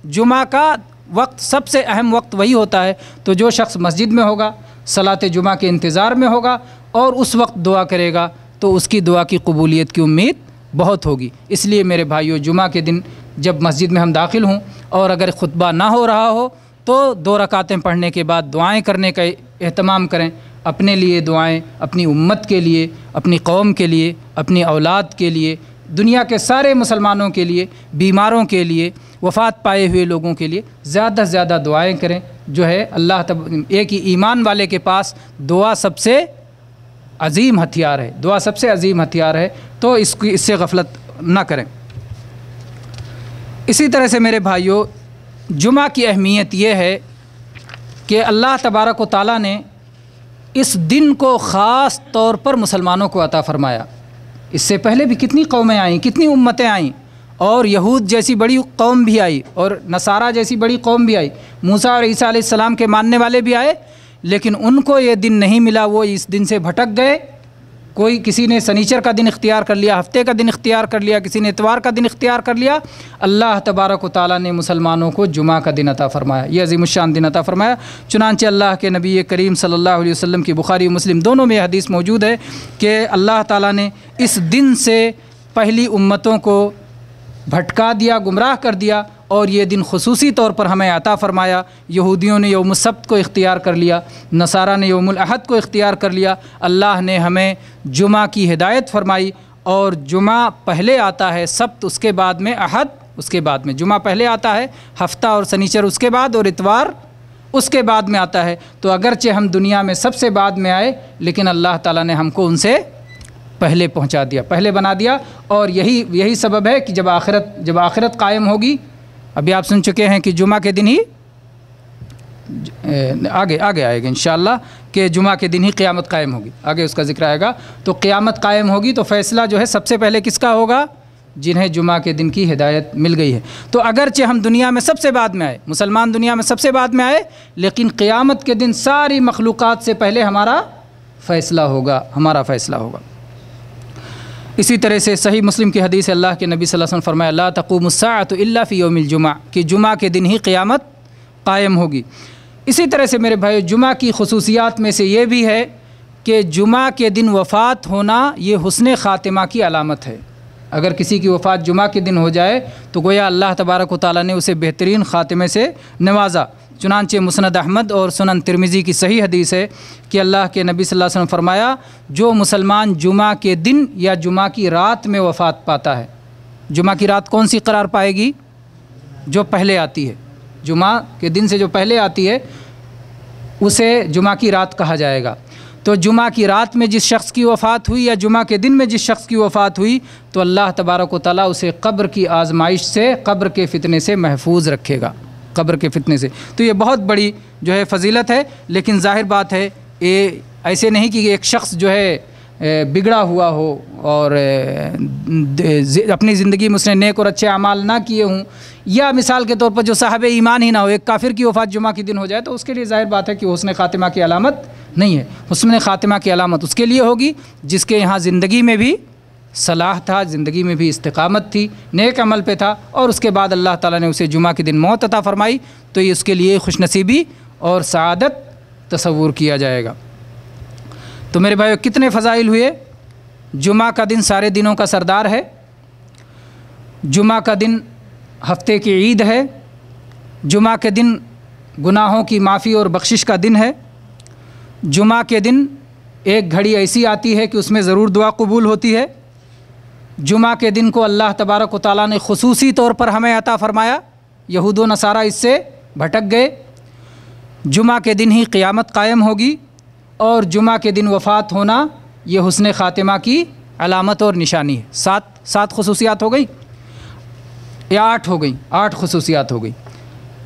جمعہ کا وقت سب سے اہم وقت وہی ہوتا ہے. تو جو شخص مسجد میں ہوگا، صلاۃ جمعہ کے انتظار میں ہوگا اور اس وقت دعا کرے گا تو اس کی دعا کی قبولیت کی امید بہت ہوگی. اس لیے میرے بھائیو، جمعہ کے دن جب مسجد میں ہم داخل ہوں اور اگر خطبہ نہ ہو رہا ہو تو 2 رکعتیں پڑھنے کے بعد دعائیں کرنے کا اہتمام کریں. اپنے لیے دعائیں، اپنی امت کے لیے، اپنی قوم کے لیے، اپنی اولاد کے لیے، دنیا کے سارے مسلمانوں کے لیے، بیماروں کے لیے، وفات پائے ہوئے لوگوں کے لیے زیادہ سے زیادہ دعائیں کریں. جو ہے ایک ہی ایمان والے کے پاس دعا سب سے عظیم ہتھیار ہے. تو اس سے غفلت نہ کریں. اسی طرح سے میرے بھائیوں، جمعہ کی اہمیت یہ ہے کہ اللہ تبارک و تعالیٰ نے اس دن کو خاص طور پر مسلمانوں کو عطا فرمایا. اس سے پہلے بھی کتنی قومیں آئیں، کتنی امتیں آئیں، اور یہود جیسی بڑی قوم بھی آئی اور نصارہ جیسی بڑی قوم بھی آئی. موسیٰ اور عیسیٰ علیہ السلام کے ماننے والے بھی آئے، لیکن ان کو یہ دن نہیں ملا، وہ اس دن سے بھٹک گئے. کسی نے سنیچر کا دن اختیار کر لیا، ہفتے کا دن اختیار کر لیا، کسی نے اتوار کا دن اختیار کر لیا. اللہ تبارک و تعالیٰ نے مسلمانوں کو جمعہ کا دن عطا فرمایا، یہ عظیم الشان دن عطا فرمایا. چنانچہ اللہ کے نبی کریم صلی اللہ علیہ وسلم کی بخاری و مسلم دونوں میں یہ حدیث موجود ہے کہ اللہ تعالیٰ نے اس دن سے پہلی امتوں کو بھٹکا دیا، گمراہ کر دیا، اور یہ دن خصوصی طور پر ہمیں عطا فرمایا. یہودیوں نے یوم السبت کو اختیار کر لیا، نصارہ نے یوم الاحد کو اختیار کر لیا. اللہ نے ہمیں جمعہ کی ہدایت فرمائی، اور جمعہ پہلے آتا ہے، سبت اس کے بعد میں، احد اس کے بعد میں. جمعہ پہلے آتا ہے، ہفتہ اور سنیچر اس کے بعد، اور اتوار اس کے بعد میں آتا ہے. تو اگرچہ ہم دنیا میں سب سے بعد میں آئے، لیکن اللہ تعالیٰ نے ہم کو ان سے پہلے پہنچا دیا، پہلے بنا دیا. اور یہی سبب ہے کہ جب آخرت قائم ہوگی، ابھی آپ سن چکے ہیں کہ جمعہ کے دن ہی آگے آئے گا انشاءاللہ کہ جمعہ کے دن ہی قیامت قائم ہوگی، آگے اس کا ذکر آئے گا. تو قیامت قائم ہوگی تو فیصلہ جو ہے سب سے پہلے کس کا ہوگا؟ جنہیں جمعہ کے دن کی ہدایت مل گئی ہے. تو اگرچہ ہم دنیا میں سب سے بعد میں آئے، مسلمان دنیا میں سب سے بعد میں آئے، لیکن قیامت کے دن ساری مخلوقات سے پہلے ہمارا فیصلہ ہوگا. اسی طرح سے صحیح مسلم کی حدیث ہے، اللہ کے نبی صلی اللہ علیہ وسلم فرمایا، لا تقوم الساعۃ الا فی یوم الجمعہ، کہ جمعہ کے دن ہی قیامت قائم ہوگی. اسی طرح سے میرے بھائی، جمعہ کی خصوصیات میں سے یہ بھی ہے کہ جمعہ کے دن وفات ہونا یہ حسن خاتمہ کی علامت ہے. اگر کسی کی وفات جمعہ کے دن ہو جائے تو گویا اللہ تبارک و تعالیٰ نے اسے بہترین خاتمے سے نوازا. چنانچہ مسند احمد اور سنن ترمذی کی صحیح حدیث ہے کہ اللہ کے نبی صلی اللہ علیہ وسلم فرمایا، جو مسلمان جمعہ کے دن یا جمعہ کی رات میں وفات پاتا ہے. جمعہ کی رات کون سی قرار پائے گی؟ جو پہلے آتی ہے، جمعہ کے دن سے جو پہلے آتی ہے اسے جمعہ کی رات کہا جائے گا. تو جمعہ کی رات میں جس شخص کی وفات ہوئی یا جمعہ کے دن میں جس شخص کی وفات ہوئی تو اللہ تبارک و تعالیٰ اسے قبر کی آزمائش سے، قبر کے فتنے سے محفوظ رکھے گا، قبر کے فتنے سے. تو یہ بہت بڑی جو ہے فضیلت ہے. لیکن ظاہر بات ہے ایسے نہیں کہ ایک شخص جو ہے بگڑا ہوا ہو اور اپنی زندگی میں اس نے نیک اور اچھے اعمال نہ کیے ہوں، یا مثال کے طور پر جو صاحب ایمان ہی نہ ہو، ایک کافر کی وفات جمعہ کے دن ہو جائے تو اس کے لیے ظاہر بات ہے کہ حسن خاتمہ کی علامت نہیں ہے. حسن خاتمہ کی علامت اس کے لیے ہوگی جس کے یہاں زندگی میں بھی صلاح تھا، زندگی میں بھی استقامت تھی، نیک عمل پہ تھا، اور اس کے بعد اللہ تعالیٰ نے اسے جمعہ کے دن موت عطا فرمائی. تو یہ اس کے لیے خوش نصیبی اور سعادت تصور کیا جائے گا. تو میرے بھائیو، کتنے فضائل ہوئے. جمعہ کا دن سارے دنوں کا سردار ہے. جمعہ کا دن ہفتے کی عید ہے. جمعہ کے دن گناہوں کی معافی اور بخشش کا دن ہے. جمعہ کے دن ایک گھڑی ایسی آتی ہے کہ اس میں ضرور دعا قبول ہوتی ہے. جمعہ کے دن کو اللہ تبارک و تعالیٰ نے خصوصی طور پر ہمیں عطا فرمایا، یہود و نصارہ اس سے بھٹک گئے. جمعہ کے دن ہی قیامت قائم ہوگی، اور جمعہ کے دن وفات ہونا یہ حسن خاتمہ کی علامت اور نشانی ہے. سات خصوصیات ہو گئی. یا 8 ہو گئی، 8 خصوصیات ہو گئی۔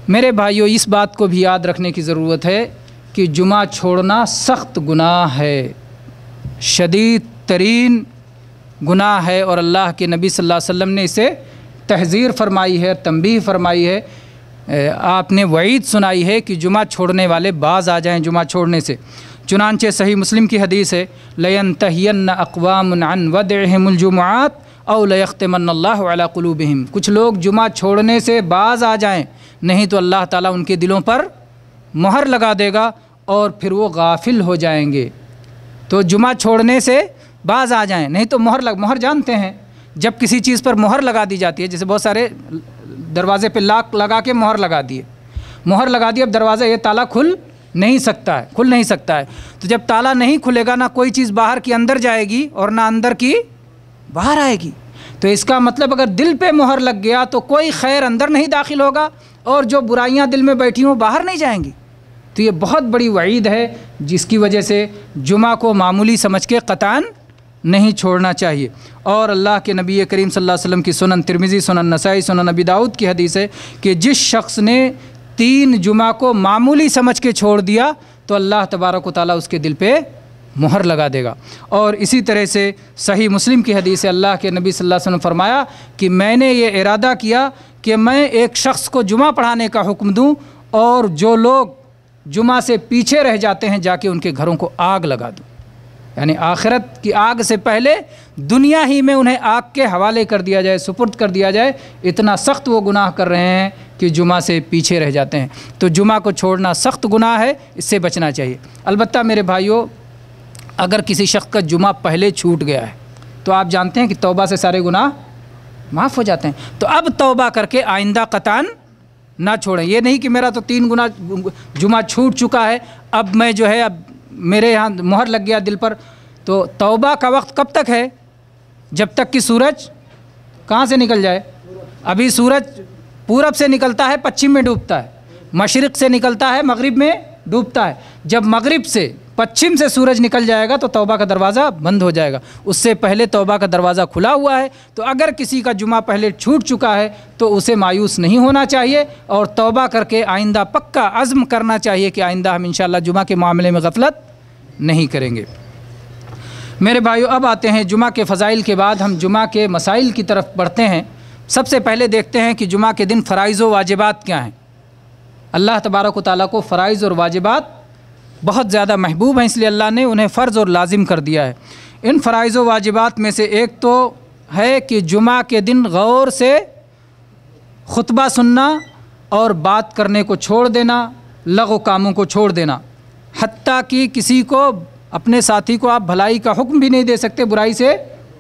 میرے بھائیوں، اس بات کو بھی یاد رکھنے کی ضرورت ہے کہ جمعہ چھوڑنا سخت گناہ ہے، شدید ترین گناہ ہے، اور اللہ کے نبی صلی اللہ علیہ وسلم نے اسے تحذیر فرمائی ہے، تنبیہ فرمائی ہے، آپ نے وعید سنائی ہے کہ جمعہ چھوڑنے والے باز آ جائیں جمعہ چھوڑنے سے۔ چنانچہ صحیح مسلم کی حدیث ہے لَيَنْتَهِيَنَّ أَقْوَامٌ عَنْ وَدْعِهِمُ الْجُمُعَاتِ أَوْ لَيَخْتِمَنَّ اللَّهُ عَلَىٰ قُلُوبِهِمْ، کچھ لوگ جمعہ چھوڑنے سے باز آ جائیں، نہیں تو اللہ تعالیٰ ان کے دلوں پر مہر لگا دے گا اور پھر وہ غافل ہو جائیں گے۔ تو جمعہ چھوڑنے سے باز آ جائیں، نہیں تو مہر جانتے ہیں، جب کسی چیز پر مہر لگا دی جاتی ہے، جیسے بہت سارے دروازے پہ لاک لگا کے مہر لگا دی، اب دروازہ یہ تالا کھل نہیں سکتا ہے، تو جب تالا نہیں کھلے گا، نہ کوئی چیز باہر کی اندر جائے گی اور نہ اندر کی باہر آئے گی، تو اس کا مطلب اگر دل پہ مہر لگ گیا تو کوئی خیر اندر نہیں داخل ہوگا اور جو برائیاں دل میں بیٹھی ہوں باہر نہیں جائیں گی۔ تو یہ بہت بڑی وعید ہے، جس کی وجہ سے جمعہ کو معمولی سمجھ کے قطعاً نہیں چھوڑنا چاہیے۔ اور اللہ کے نبی کریم صلی اللہ علیہ وسلم کی سنن ترمذی، سنن نسائی، سنن ابی داؤد کی حدیث ہے کہ جس شخص نے 3 جمعہ کو معمولی سمجھ کے چھوڑ دیا تو اللہ تبارک و تعالیٰ اس کے دل پہ مہر لگا دے گا۔ اور اسی طرح سے صحیح مسلم کی حدیث ہے، اللہ کے نبی صلی اللہ علیہ وسلم فرمایا کہ میں نے یہ ارادہ کیا کہ میں ایک شخص کو جمعہ پڑھانے کا حکم دوں، اور جو لوگ جمعہ سے پیچھے رہ جاتے ہیں جا کے ان کے گھروں کو آگ لگا دوں، یعنی آخرت کی آگ سے پہلے دنیا ہی میں انہیں آگ کے حوالے کر دیا جائے، سپرد کر دیا جائے، اتنا سخت وہ گناہ کر رہے ہیں کہ جمعہ سے پیچھے رہ جاتے ہیں۔ تو جمعہ کو چھوڑنا سخت گناہ ہے، اس سے بچنا چاہیے۔ البتہ میرے بھائیوں، اگر کسی شخص کا جمعہ پہلے چھوٹ گیا ہے تو آپ جانتے ہیں کہ توبہ سے سارے گناہ معاف ہو جاتے ہیں، تو اب توبہ کر کے آئندہ قطعاً نہ چھوڑیں۔ یہ نہیں کہ میرا تو 3 گنا جمعہ چھوٹ چکا ہے، اب میں جو ہے اب میرے یہاں مہر لگ گیا دل پر، تو توبہ کا وقت کب تک ہے؟ جب تک کہ سورج کہاں سے نکل جائے۔ ابھی سورج پورب سے نکلتا ہے، پچھم میں ڈوبتا ہے، مشرق سے نکلتا ہے، مغرب میں ڈوبتا ہے۔ جب مغرب سے پچھم سے سورج نکل جائے گا تو توبہ کا دروازہ بند ہو جائے گا، اس سے پہلے توبہ کا دروازہ کھلا ہوا ہے۔ تو اگر کسی کا جمعہ پہلے چھوٹ چکا ہے تو اسے مایوس نہیں ہونا چاہیے، اور توبہ کر کے آئندہ پکا عزم کرنا چاہیے کہ آئندہ ہم انشاءاللہ جمعہ کے معاملے میں غفلت نہیں کریں گے۔ میرے بھائیو، اب آتے ہیں جمعہ کے فضائل کے بعد ہم جمعہ کے مسائل کی طرف بڑھتے ہیں۔ سب سے پہلے دیکھتے ہیں کہ جمعہ کے دن فرائض و واجبات کیا ہیں۔ اللہ تبارک و تعالیٰ کو فرائض اور واجبات بہت زیادہ محبوب ہیں، اس لیے اللہ نے انہیں فرض اور لازم کر دیا ہے۔ ان فرائض و واجبات میں سے ایک تو ہے کہ جمعہ کے دن غور سے خطبہ سننا اور بات کرنے کو چھوڑ دینا، لغو کاموں کو چھوڑ دینا، حتیٰ کہ کسی کو، اپنے ساتھی کو آپ بھلائی کا حکم بھی نہیں دے سکتے، برائی سے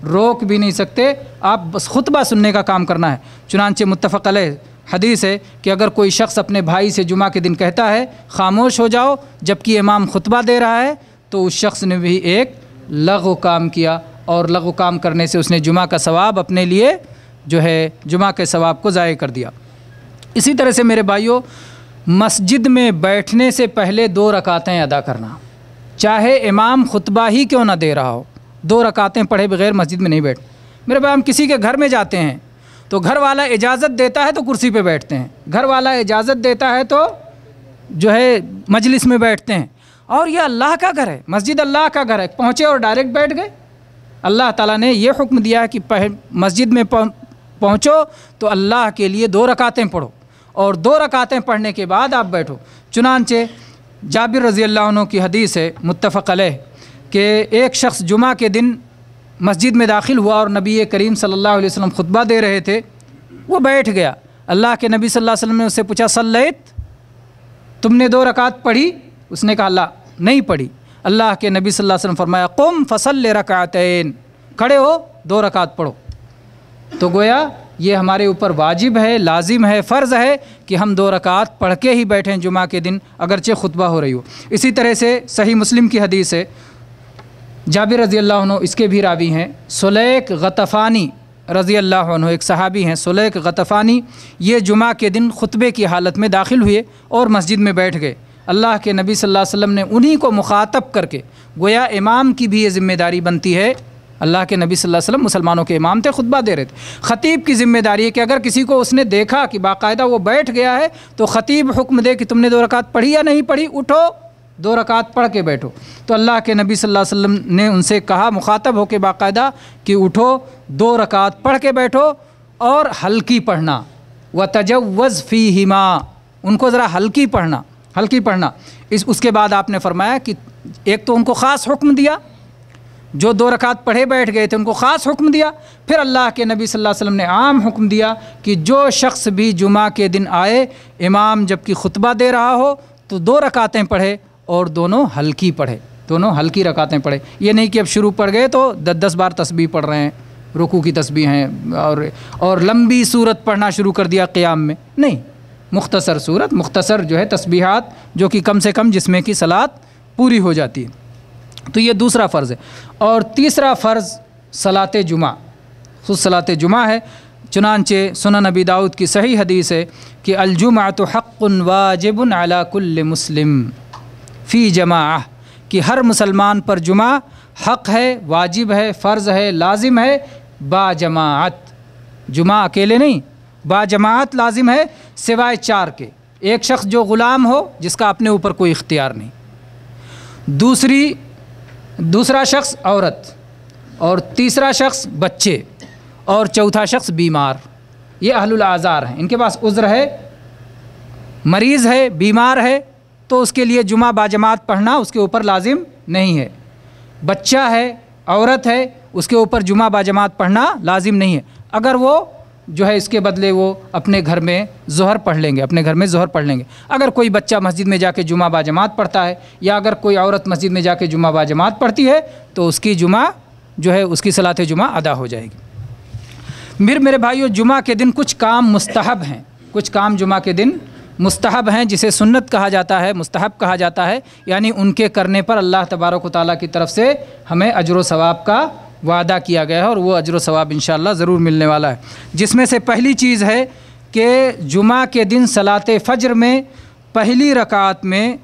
روک بھی نہیں سکتے، آپ بس خطبہ سننے کا کام کرنا ہے۔ چنانچہ متفق علیہ حدیث ہے کہ اگر کوئی شخص اپنے بھائی سے جمعہ کے دن کہتا ہے خاموش ہو جاؤ جبکہ امام خطبہ دے رہا ہے، تو اس شخص نے بھی ایک لغو کام کیا، اور لغو کام کرنے سے اس نے جمعہ کا ثواب اپنے لیے جو ہے جمعہ کے ثواب کو ضائع کر دیا۔ اسی طرح سے میرے بھائیوں، مسجد میں بیٹھنے سے پہلے 2 رکعتیں ادا کرنا، چاہے امام خطبہ ہی کیوں نہ دے رہا ہو، 2 رکعتیں پڑھے بغیر مسجد میں نہیں بیٹھ۔ میرے بھائی، ہم کسی کے گھر میں جاتے ہیں تو گھر والا اجازت دیتا ہے تو کرسی پہ بیٹھتے ہیں، گھر والا اجازت دیتا ہے تو جو ہے مجلس میں بیٹھتے ہیں، اور یہ اللہ کا گھر ہے، مسجد اللہ کا گھر ہے، پہنچے اور ڈائریکٹ بیٹھ گئے۔ اللہ تعالیٰ نے یہ حکم دیا ہے کہ مسجد میں پہنچو تو اللہ کے لیے 2 رکعتیں پڑھو، اور 2 رکعتیں پڑھنے کے بعد آپ بیٹھو۔ چنانچہ جابر رضی اللہ عنہ کی حدیث ہے متفق علیہ کہ ایک شخص جمعہ کے دن مسجد میں داخل ہوا اور نبی کریم صلی اللہ علیہ وسلم خطبہ دے رہے تھے، وہ بیٹھ گیا۔ اللہ کے نبی صلی اللہ علیہ وسلم نے اس سے پوچھا صلیت، تم نے 2 رکعت پڑھی؟ اس نے کہا اللہ نہیں پڑھی۔ اللہ کے نبی صلی اللہ علیہ وسلم فرمایا قم فصلی رکعتین، کھڑے ہو 2 رکعت پڑھو۔ تو گویا یہ ہمارے اوپر واجب ہے، لازم ہے، فرض ہے کہ ہم 2 رکعت پڑھ کے ہی بیٹھیں جمعہ کے دن، اگرچہ خطبہ ہو رہی ہو۔ اسی طرح سے صحیح مسلم کی حدیث ہے، جابر رضی اللہ عنہ اس کے بھی راوی ہیں، سلیک غطفانی رضی اللہ عنہ ایک صحابی ہیں، سلیک غطفانی، یہ جمعہ کے دن خطبے کی حالت میں داخل ہوئے اور مسجد میں بیٹھ گئے۔ اللہ کے نبی صلی اللہ علیہ وسلم نے انہی کو مخاطب کر کے، گویا امام کی بھی یہ ذمہ داری بنتی ہے اللہ کے نبی صلی اللہ علیہ وسلم مسلمانوں کے امام تھے، خطبہ دے رہے تھے۔ خطیب کی ذمہ داری ہے کہ اگر کسی کو اس نے دیکھا کہ باقاعدہ وہ بیٹھ گیا ہے تو خطیب حکم دے کہ تم نے 2 رکعت پڑھی یا نہیں پڑھی، اٹھو 2 رکعت پڑھ کے بیٹھو۔ تو اللہ کے نبی صلی اللہ علیہ وسلم نے ان سے کہا مخاطب ہو کے باقاعدہ کہ اٹھو 2 رکعت پڑھ کے بیٹھو اور ہلکی پڑھنا، وَتَجَوَّزْ فِيهِمَا، ان کو ذرا ہلکی پڑھنا۔ اس کے بعد آپ نے فرمایا کہ ایک تو ان کو خاص حکم دیا، جو 2 رکعت پڑھے بیٹھ گئے تھے ان کو خاص حکم دیا، پھر اللہ کے نبی صلی اللہ علیہ وسلم نے عام حکم دیا کہ جو شخص بھی جمعہ کے دن آئے، امام جب کہ خطبہ دے رہا ہو تو 2 رکعتیں پڑھے اور دونوں ہلکی رکعتیں پڑھے۔ یہ نہیں کہ اب شروع پڑھ گئے تو 10 بار تسبیح پڑھ رہے ہیں، رکوع کی تسبیح ہیں اور لمبی صورت پڑھنا شروع کر دیا قیام میں، نہیں، مختصر صورت، مختصر جو ہے تسبیحات جو کہ کم سے کم جس میں کی صلاۃ پوری ہو جاتی ہے۔ تو یہ دوسرا فرض ہے۔ اور تیسرا فرض صلاۃ جمعہ، خود صلاۃ جمعہ ہے۔ چنانچہ سنن نبی داؤد کی صحیح حدیث ہے کہ الجمعۃ حق واجب علی کل مسلم فی جماعہ، کہ ہر مسلمان پر جمعہ حق ہے، واجب ہے، فرض ہے، لازم ہے، با جماعت، جمعہ اکیلے نہیں، با جماعت لازم ہے، سوائے 4 کے، ایک شخص جو غلام ہو جس کا اپنے اوپر کوئی اختیار نہیں، دوسرا شخص عورت، اور تیسرا شخص بچے، اور چوتھا شخص بیمار۔ یہ اہل الاعذار ہیں، ان کے پاس عذر ہے، مریض ہے، بیمار ہے، تو اس کے لیے جمعہ باجماعت پڑھنا اس کے اوپر لازم نہیں ہے۔ بچہ ہے، عورت ہے، اس کے اوپر جمعہ باجماعت پڑھنا لازم نہیں ہے۔ اگر وہ جو ہے اس کے بدلے وہ اپنے گھر میں ظہر پڑھ لیں گے، اگر کوئی بچہ مسجد میں جا کے جمعہ باجماعت پڑھتا ہے یا اگر کوئی عورت مسجد میں جا کے جمعہ باجماعت پڑھتی ہے تو اس کی جمعہ جو ہے اس کی صلاۃ جمعہ ادا ہو جائے گی۔ میرے بھائیو، جمعہ کے دن کچھ کام مستحب ہیں، کچھ کام جمعہ کے دن مستحب ہیں، جسے سنت کہا جاتا ہے، مستحب کہا جاتا ہے، یعنی ان کے کرنے پر اللہ تبارک و تعالیٰ کی طرف سے ہمیں اجر و ثواب کا وعدہ کیا گیا ہے، اور وہ اجر و ثواب انشاءاللہ ضرور ملنے والا ہے۔ جس میں سے پہلی چیز ہے کہ جمعہ کے دن صلاۃ فجر میں پہلی رکعت میں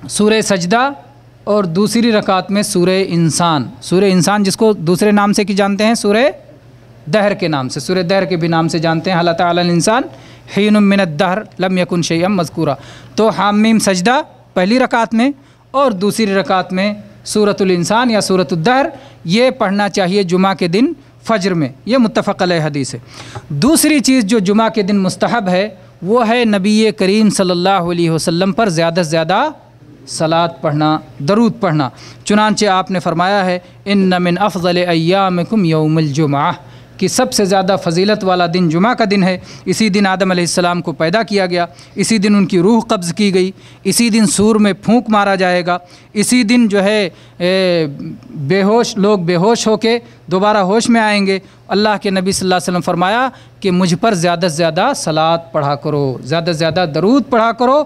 سورہ سجدہ اور دوسری رکعت میں سورہ انسان جس کو دوسرے نام سے کی جانتے ہیں، سورہ دہر کے نام سے، سورہ دہر کے بھی نام سے جانتے ہیں، حل اتیٰ علی الانسان حین من الدہر لم یکن شیئا مذکورا۔ تو حامیم سجدہ پہلی رکعت میں اور دوسری رکعت میں سورۃ الانسان یا سورۃ الدہر، یہ پڑھنا چاہیے جمعہ کے دن فجر میں، یہ متفق علیہ حدیث ہے۔ دوسری چیز جو جمعہ کے دن مستحب ہے وہ ہے نبی کریم صلی اللہ علیہ وسلم پر زیادہ سے زیادہ صلاۃ پڑھنا، درود پڑھنا۔ چنانچہ آپ نے فرمایا ہے ان من افضل ایامکم یوم الجمعہ، کہ سب سے زیادہ فضیلت والا دن جمعہ کا دن ہے۔ اسی دن آدم علیہ السلام کو پیدا کیا گیا، اسی دن ان کی روح قبض کی گئی، اسی دن سور میں پھونک مارا جائے گا، اسی دن جو ہے لوگ بے ہوش ہو کے دوبارہ ہوش میں آئیں گے۔ اللہ کے نبی صلی اللہ علیہ وسلم فرمایا کہ مجھ پر زیادہ سے زیادہ صلاۃ پڑھا کرو، زیادہ سے زیادہ درود پڑھا کرو،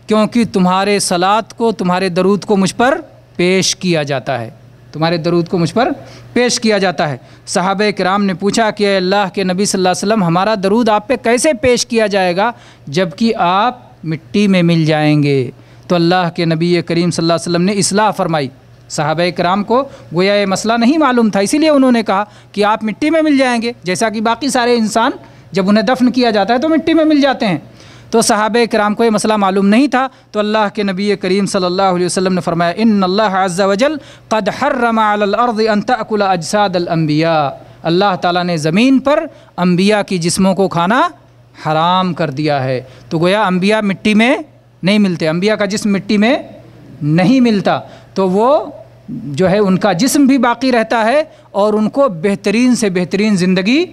کیونکہ تمہارے صلاۃ کو، تمہارے درود کو مجھ پر پیش کیا جاتا ہے، تمہارے درود کو مجھ پر پیش کیا جاتا ہے۔ صحابہ کرام نے پوچھا کہ اے اللہ کے نبی صلی اللہ علیہ وسلم، ہمارا درود آپ پہ کیسے پیش کیا جائے گا جب کہ آپ مٹی میں مل جائیں گے؟ تو اللہ کے نبی کریم صلی اللہ علیہ وسلم نے اصلاح فرمائی۔ صحابہ کرام کو گویا یہ مسئلہ نہیں معلوم تھا، اسی لیے انہوں نے کہا کہ آپ مٹی میں مل جائیں گے، جیسا کہ باقی سارے انسان جب انہیں دفن کیا جاتا ہے تو مٹی میں مل جاتے ہیں۔ تو صحابہ کرام کو یہ مسئلہ معلوم نہیں تھا، تو اللہ کے نبی کریم صلی اللہ علیہ وسلم نے فرمایا ان اللہ عز وجل قد حرم علی الارض ان تأکل اجساد الانبیاء، اللہ تعالیٰ نے زمین پر انبیاء کی جسموں کو کھانا حرام کر دیا ہے۔ تو گویا انبیاء مٹی میں نہیں ملتے، انبیاء کا جسم مٹی میں نہیں ملتا، تو وہ جو ہے ان کا جسم بھی باقی رہتا ہے اور ان کو بہترین سے بہترین زندگی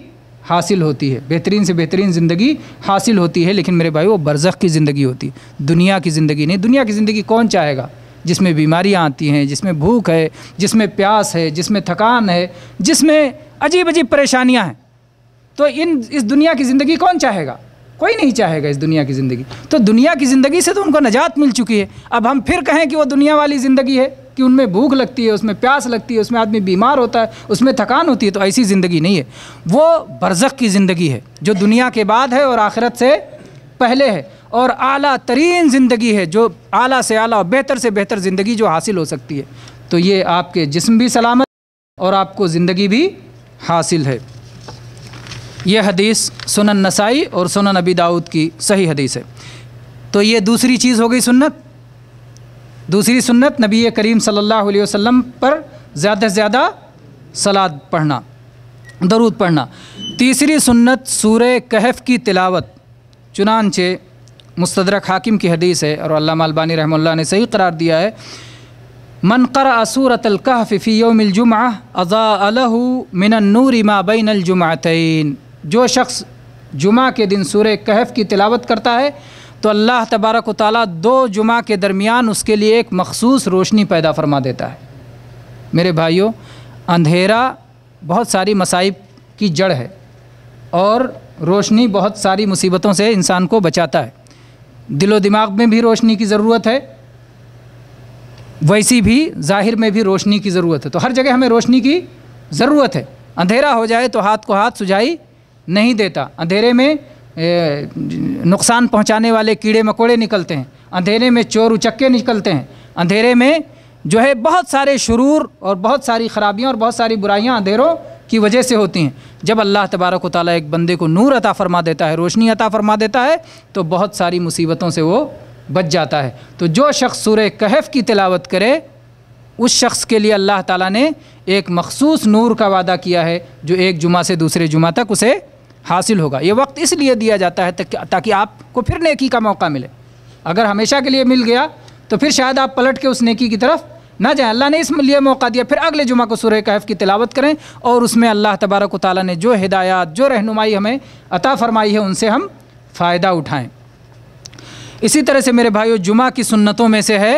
حاصل ہوتی ہے، بہترین سے بہترین زندگی حاصل ہوتی ہے۔ لیکن میرے بھائی وہ برزخ کی زندگی ہوتی ہے، دنیا کی زندگی نہیں۔ دنیا کی زندگی کون چاہے گا جس میں بیماریاں آتی ہیں، جس میں بھوک ہے، جس میں پیاس ہے، جس میں تھکان ہے، جس میں عجیب عجیب پریشانیاں ہیں؟ تو اس دنیا کی زندگی کون چاہے گا؟ کوئی نہیں چاہے گا اس دنیا کی زندگی۔ تو دنیا کی زندگی سے تو ان کو نجات مل چکی ہے، اب ہم پھر کہیں کہ وہ دنیا والی زندگی ہے کہ ان میں بھوک لگتی ہے، اس میں پیاس لگتی ہے، اس میں آدمی بیمار ہوتا ہے، اس میں تھکان ہوتی ہے، تو ایسی زندگی نہیں ہے۔ وہ برزخ کی زندگی ہے جو دنیا کے بعد ہے اور آخرت سے پہلے ہے، اور اعلیٰ ترین زندگی ہے، جو اعلیٰ سے اعلیٰ اور بہتر سے بہتر زندگی جو حاصل ہو سکتی ہے۔ تو یہ آپ کے جسم بھی سلامت اور آپ کو زندگی بھی حاصل ہے۔ یہ حدیث سنن نسائی اور سنن ابی داؤد کی صحیح حدیث ہے۔ تو یہ دوسری چیز ہو گئی سنت۔ دوسری سنت نبی کریم صلی اللہ علیہ وسلم پر زیادہ سے زیادہ صلاۃ پڑھنا، درود پڑھنا۔ تیسری سنت سورہ کہف کی تلاوت، چنانچہ مستدرک حاکم کی حدیث ہے اور علامہ البانی رحمہ اللہ نے صحیح قرار دیا ہے، من قرأ سورۃ الکہف فی یوم الجمعہ اضاء لہ من النور ما بین الجمعتین، جو شخص جمعہ کے دن سورہ کہف کی تلاوت کرتا ہے تو اللہ تبارک و تعالیٰ 2 جمعہ کے درمیان اس کے لیے ایک مخصوص روشنی پیدا فرما دیتا ہے۔ میرے بھائیوں، اندھیرا بہت ساری مصائب کی جڑ ہے اور روشنی بہت ساری مصیبتوں سے انسان کو بچاتا ہے۔ دل و دماغ میں بھی روشنی کی ضرورت ہے، ویسی بھی ظاہر میں بھی روشنی کی ضرورت ہے۔ تو ہر جگہ ہمیں روشنی کی ضرورت ہے۔ اندھیرا ہو جائے تو ہاتھ کو ہاتھ سجائی نہیں دیتا، اندھیرے میں نقصان پہنچانے والے کیڑے مکوڑے نکلتے ہیں، اندھیرے میں چور اچکے نکلتے ہیں، اندھیرے میں جو ہے بہت سارے شرور اور بہت ساری خرابیاں اور بہت ساری برائیاں اندھیروں کی وجہ سے ہوتی ہیں۔ جب اللہ تبارک و تعالیٰ ایک بندے کو نور عطا فرما دیتا ہے، روشنی عطا فرما دیتا ہے تو بہت ساری مصیبتوں سے وہ بچ جاتا ہے۔ تو جو شخص سورہ کہف کی تلاوت کرے اس شخص کے لیے اللہ تعالیٰ نے ایک مخصوص نور کا وعدہ کیا ہے جو ایک جمعہ سے دوسرے جمعہ تک اسے حاصل ہوگا۔ یہ وقت اس لیے دیا جاتا ہے تاکہ آپ کو پھر نیکی کا موقع ملے۔ اگر ہمیشہ کے لیے مل گیا تو پھر شاید آپ پلٹ کے اس نیکی کی طرف نہ جائیں۔ اللہ نے اس لیے موقع دیا، پھر اگلے جمعہ کو سورہ کہف کی تلاوت کریں اور اس میں اللہ تبارک و تعالیٰ نے جو ہدایات، جو رہنمائی ہمیں عطا فرمائی ہے ان سے ہم فائدہ اٹھائیں۔ اسی طرح سے میرے بھائیو، جمعہ کی سنتوں میں سے ہے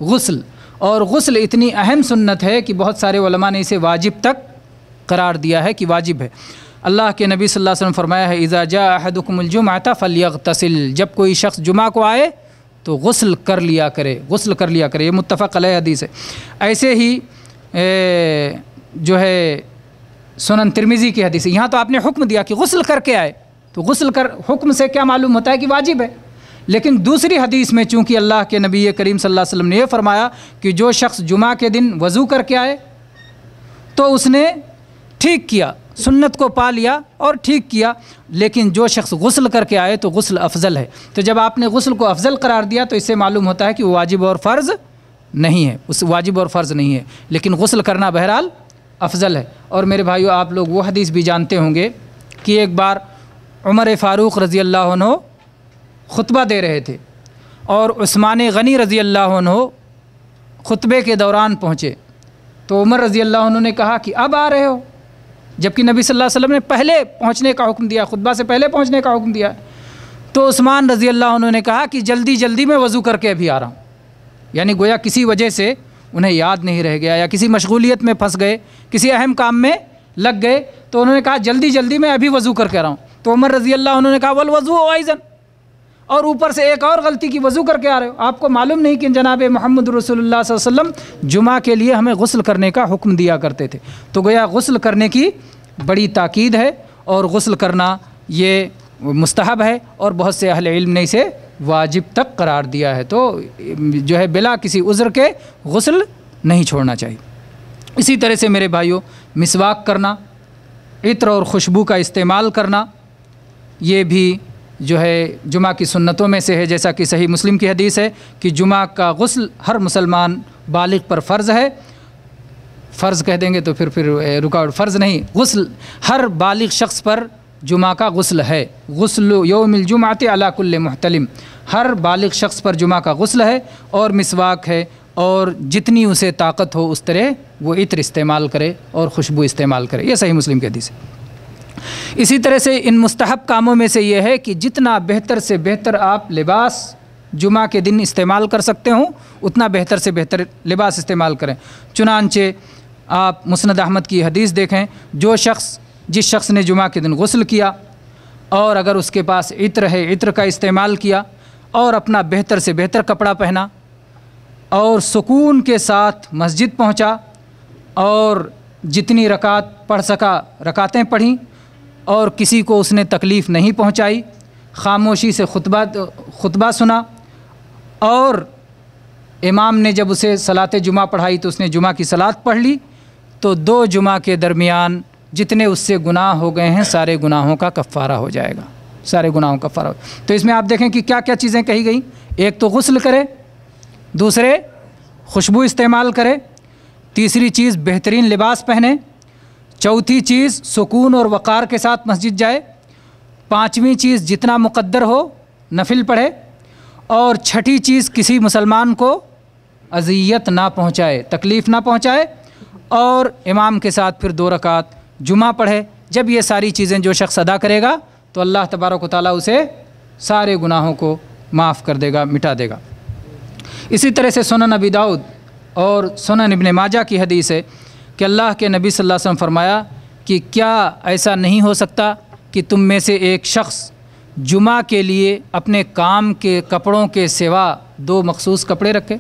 غسل، اور غسل اتنی اہم سنت ہے کہ بہت سارے علماء نے اسے واجب تک قرار دیا ہے کہ واجب ہے۔ اللہ کے نبی صلی اللہ علیہ وسلم فرمایا ہے اذا جاء احدکم الجمعۃ فلیغتسل، جب کوئی شخص جمعہ کو آئے تو غسل کر لیا کرے، غسل کر لیا کرے۔ یہ متفق علیہ حدیث ہے۔ ایسے ہی جو ہے سنن ترمذی کی حدیث ہے، یہاں تو آپ نے حکم دیا کہ غسل کر کے آئے، تو غسل کر حکم سے کیا معلوم ہوتا ہے کہ واجب ہے۔ لیکن دوسری حدیث میں چونکہ اللہ کے نبی کریم صلی اللہ علیہ وسلم نے یہ فرمایا کہ جو شخص جمعہ کے دن وضو کر کے آئے تو اس نے ٹھیک کیا، سنت کو پا لیا اور ٹھیک کیا، لیکن جو شخص غسل کر کے آئے تو غسل افضل ہے۔ تو جب آپ نے غسل کو افضل قرار دیا تو اس سے معلوم ہوتا ہے کہ وہ واجب اور فرض نہیں ہے، اس واجب اور فرض نہیں ہے، لیکن غسل کرنا بہرحال افضل ہے۔ اور میرے بھائیو، آپ لوگ وہ حدیث بھی جانتے ہوں گے کہ ایک بار عمر فاروق رضی اللہ عنہ خطبہ دے رہے تھے اور عثمان غنی رضی اللہ عنہ خطبے کے دوران پہنچے، تو عمر رضی اللہ عنہ نے کہا کہ اب آ رہے ہو، جبکہ نبی صلی اللہ علیہ وسلم نے پہلے پہنچنے کا حکم دیا، خطبہ سے پہلے پہنچنے کا حکم دیا۔ تو عثمان رضی اللہ عنہ نے کہا کہ جلدی جلدی میں وضو کر کے ابھی آ رہا ہوں، یعنی گویا کسی وجہ سے انہیں یاد نہیں رہ گیا یا کسی مشغولیت میں پھنس گئے، کسی اہم کام میں لگ گئے، تو انہوں نے کہا جلدی جلدی میں ابھی وضو کر کے آ رہا ہوں۔ تو عمر رضی اللہ عنہ نے کہا والوضوء ایضا، اور اوپر سے ایک اور غلطی کی، وضو کر کے آ رہے ہو، آپ کو معلوم نہیں کہ جناب محمد رسول اللہ صلی اللہ علیہ وسلم جمعہ کے لیے ہمیں غسل کرنے کا حکم دیا کرتے تھے۔ تو گویا غسل کرنے کی بڑی تاکید ہے اور غسل کرنا یہ مستحب ہے، اور بہت سے اہل علم نے اسے واجب تک قرار دیا ہے۔ تو جو ہے بلا کسی عذر کے غسل نہیں چھوڑنا چاہیے۔ اسی طرح سے میرے بھائیوں، مسواک کرنا، عطر اور خوشبو کا استعمال کرنا، یہ بھی جو ہے جمعہ کی سنتوں میں سے ہے، جیسا کہ صحیح مسلم کی حدیث ہے کہ جمعہ کا غسل ہر مسلمان بالغ پر فرض ہے۔ فرض کہہ دیں گے تو پھر رکاوٹ، فرض نہیں، غسل ہر بالغ شخص پر جمعہ کا غسل ہے۔ غسل یوم الجمعۃ علی کل محتلم، ہر بالغ شخص پر جمعہ کا غسل ہے، اور مسواک ہے، اور جتنی اسے طاقت ہو اس طرح وہ عطر استعمال کرے اور خوشبو استعمال کرے۔ یہ صحیح مسلم کی حدیث ہے۔ اسی طرح سے ان مستحب کاموں میں سے یہ ہے کہ جتنا بہتر سے بہتر آپ لباس جمعہ کے دن استعمال کر سکتے ہوں اتنا بہتر سے بہتر لباس استعمال کریں۔ چنانچہ آپ مسند احمد کی حدیث دیکھیں، جس شخص نے جمعہ کے دن غسل کیا اور اگر اس کے پاس عطر ہے، عطر کا استعمال کیا اور اپنا بہتر سے بہتر کپڑا پہنا اور سکون کے ساتھ مسجد پہنچا اور جتنی رکعت پڑھ سکا رکعتیں پڑھیں اور کسی کو اس نے تکلیف نہیں پہنچائی، خاموشی سے خطبہ سنا، اور امام نے جب اسے صلاۃ جمعہ پڑھائی تو اس نے جمعہ کی صلاۃ پڑھ لی، تو 2 جمعہ کے درمیان جتنے اس سے گناہ ہو گئے ہیں سارے گناہوں کا کفارہ ہو جائے گا، سارے گناہوں کا کفارہ ہو۔ تو اس میں آپ دیکھیں کہ کیا کیا چیزیں کہی گئیں۔ ایک تو غسل کرے، دوسرے خوشبو استعمال کرے، تیسری چیز بہترین لباس پہنے، چوتھی چیز سکون اور وقار کے ساتھ مسجد جائے، پانچویں چیز جتنا مقدر ہو نفل پڑھے، اور چھٹی چیز کسی مسلمان کو اذیت نہ پہنچائے، تکلیف نہ پہنچائے، اور امام کے ساتھ پھر 2 رکعت جمعہ پڑھے۔ جب یہ ساری چیزیں جو شخص ادا کرے گا تو اللہ تبارک و تعالیٰ اسے سارے گناہوں کو معاف کر دے گا، مٹا دے گا۔ اسی طرح سے سنن ابی داؤد اور سنن ابن ماجہ کی حدیث ہے کہ اللہ کے نبی صلی اللہ علیہ وسلم فرمایا کہ کیا ایسا نہیں ہو سکتا کہ تم میں سے ایک شخص جمعہ کے لیے اپنے کام کے کپڑوں کے سوا 2 مخصوص کپڑے رکھے،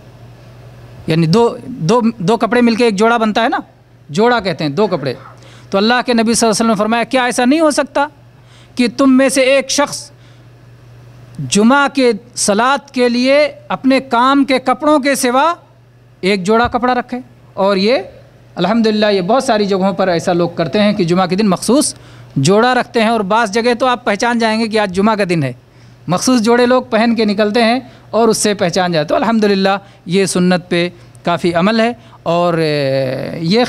یعنی دو کپڑے مل کے ایک جوڑا بنتا ہے نا، جوڑا کہتے ہیں 2 کپڑے۔ تو اللہ کے نبی صلی اللہ علیہ وسلم نے فرمایا کیا ایسا نہیں ہو سکتا کہ تم میں سے ایک شخص جمعہ کے صلاۃ کے لیے اپنے کام کے کپڑوں کے سوا ایک جوڑا کپڑا رکھے؟ اور یہ الحمدللہ یہ بہت ساری جگہوں پر ایسا لوگ کرتے ہیں کہ جمعہ کے دن مخصوص جوڑا رکھتے ہیں، اور بعض جگہ تو آپ پہچان جائیں گے کہ آج جمعہ کا دن ہے، مخصوص جوڑے لوگ پہن کے نکلتے ہیں اور اس سے پہچان جائے۔ تو الحمدللہ یہ سنت پہ کافی عمل ہے، اور یہ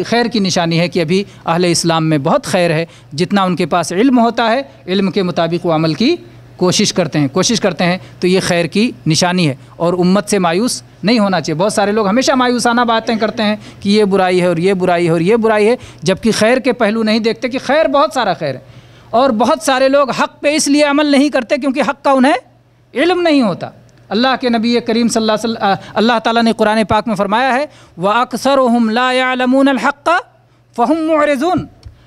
خیر کی نشانی ہے کہ ابھی اہل اسلام میں بہت خیر ہے۔ جتنا ان کے پاس علم ہوتا ہے، علم کے مطابق وہ عمل کی کوشش کرتے ہیں تو یہ خیر کی نشانی ہے، اور امت سے مایوس نہیں ہونا چاہیے۔ بہت سارے لوگ ہمیشہ مایوسانہ باتیں کرتے ہیں کہ یہ برائی ہے اور یہ برائی ہے اور یہ برائی ہے، جبکہ خیر کے پہلو نہیں دیکھتے کہ خیر بہت سارا خیر ہے۔ اور بہت سارے لوگ حق پہ اس لیے عمل نہیں کرتے کیونکہ حق کا انہیں علم نہیں ہوتا۔ اللہ کے نبی کریم صلی اللہ علیہ وسلم اللہ تعالیٰ نے قرآن پاک میں فرمایا ہے وَأَكْثَرُهُمْ لَا يَعْلَمُونَ الْحَقَّ فَهُمْ مُعْرِضُونَ،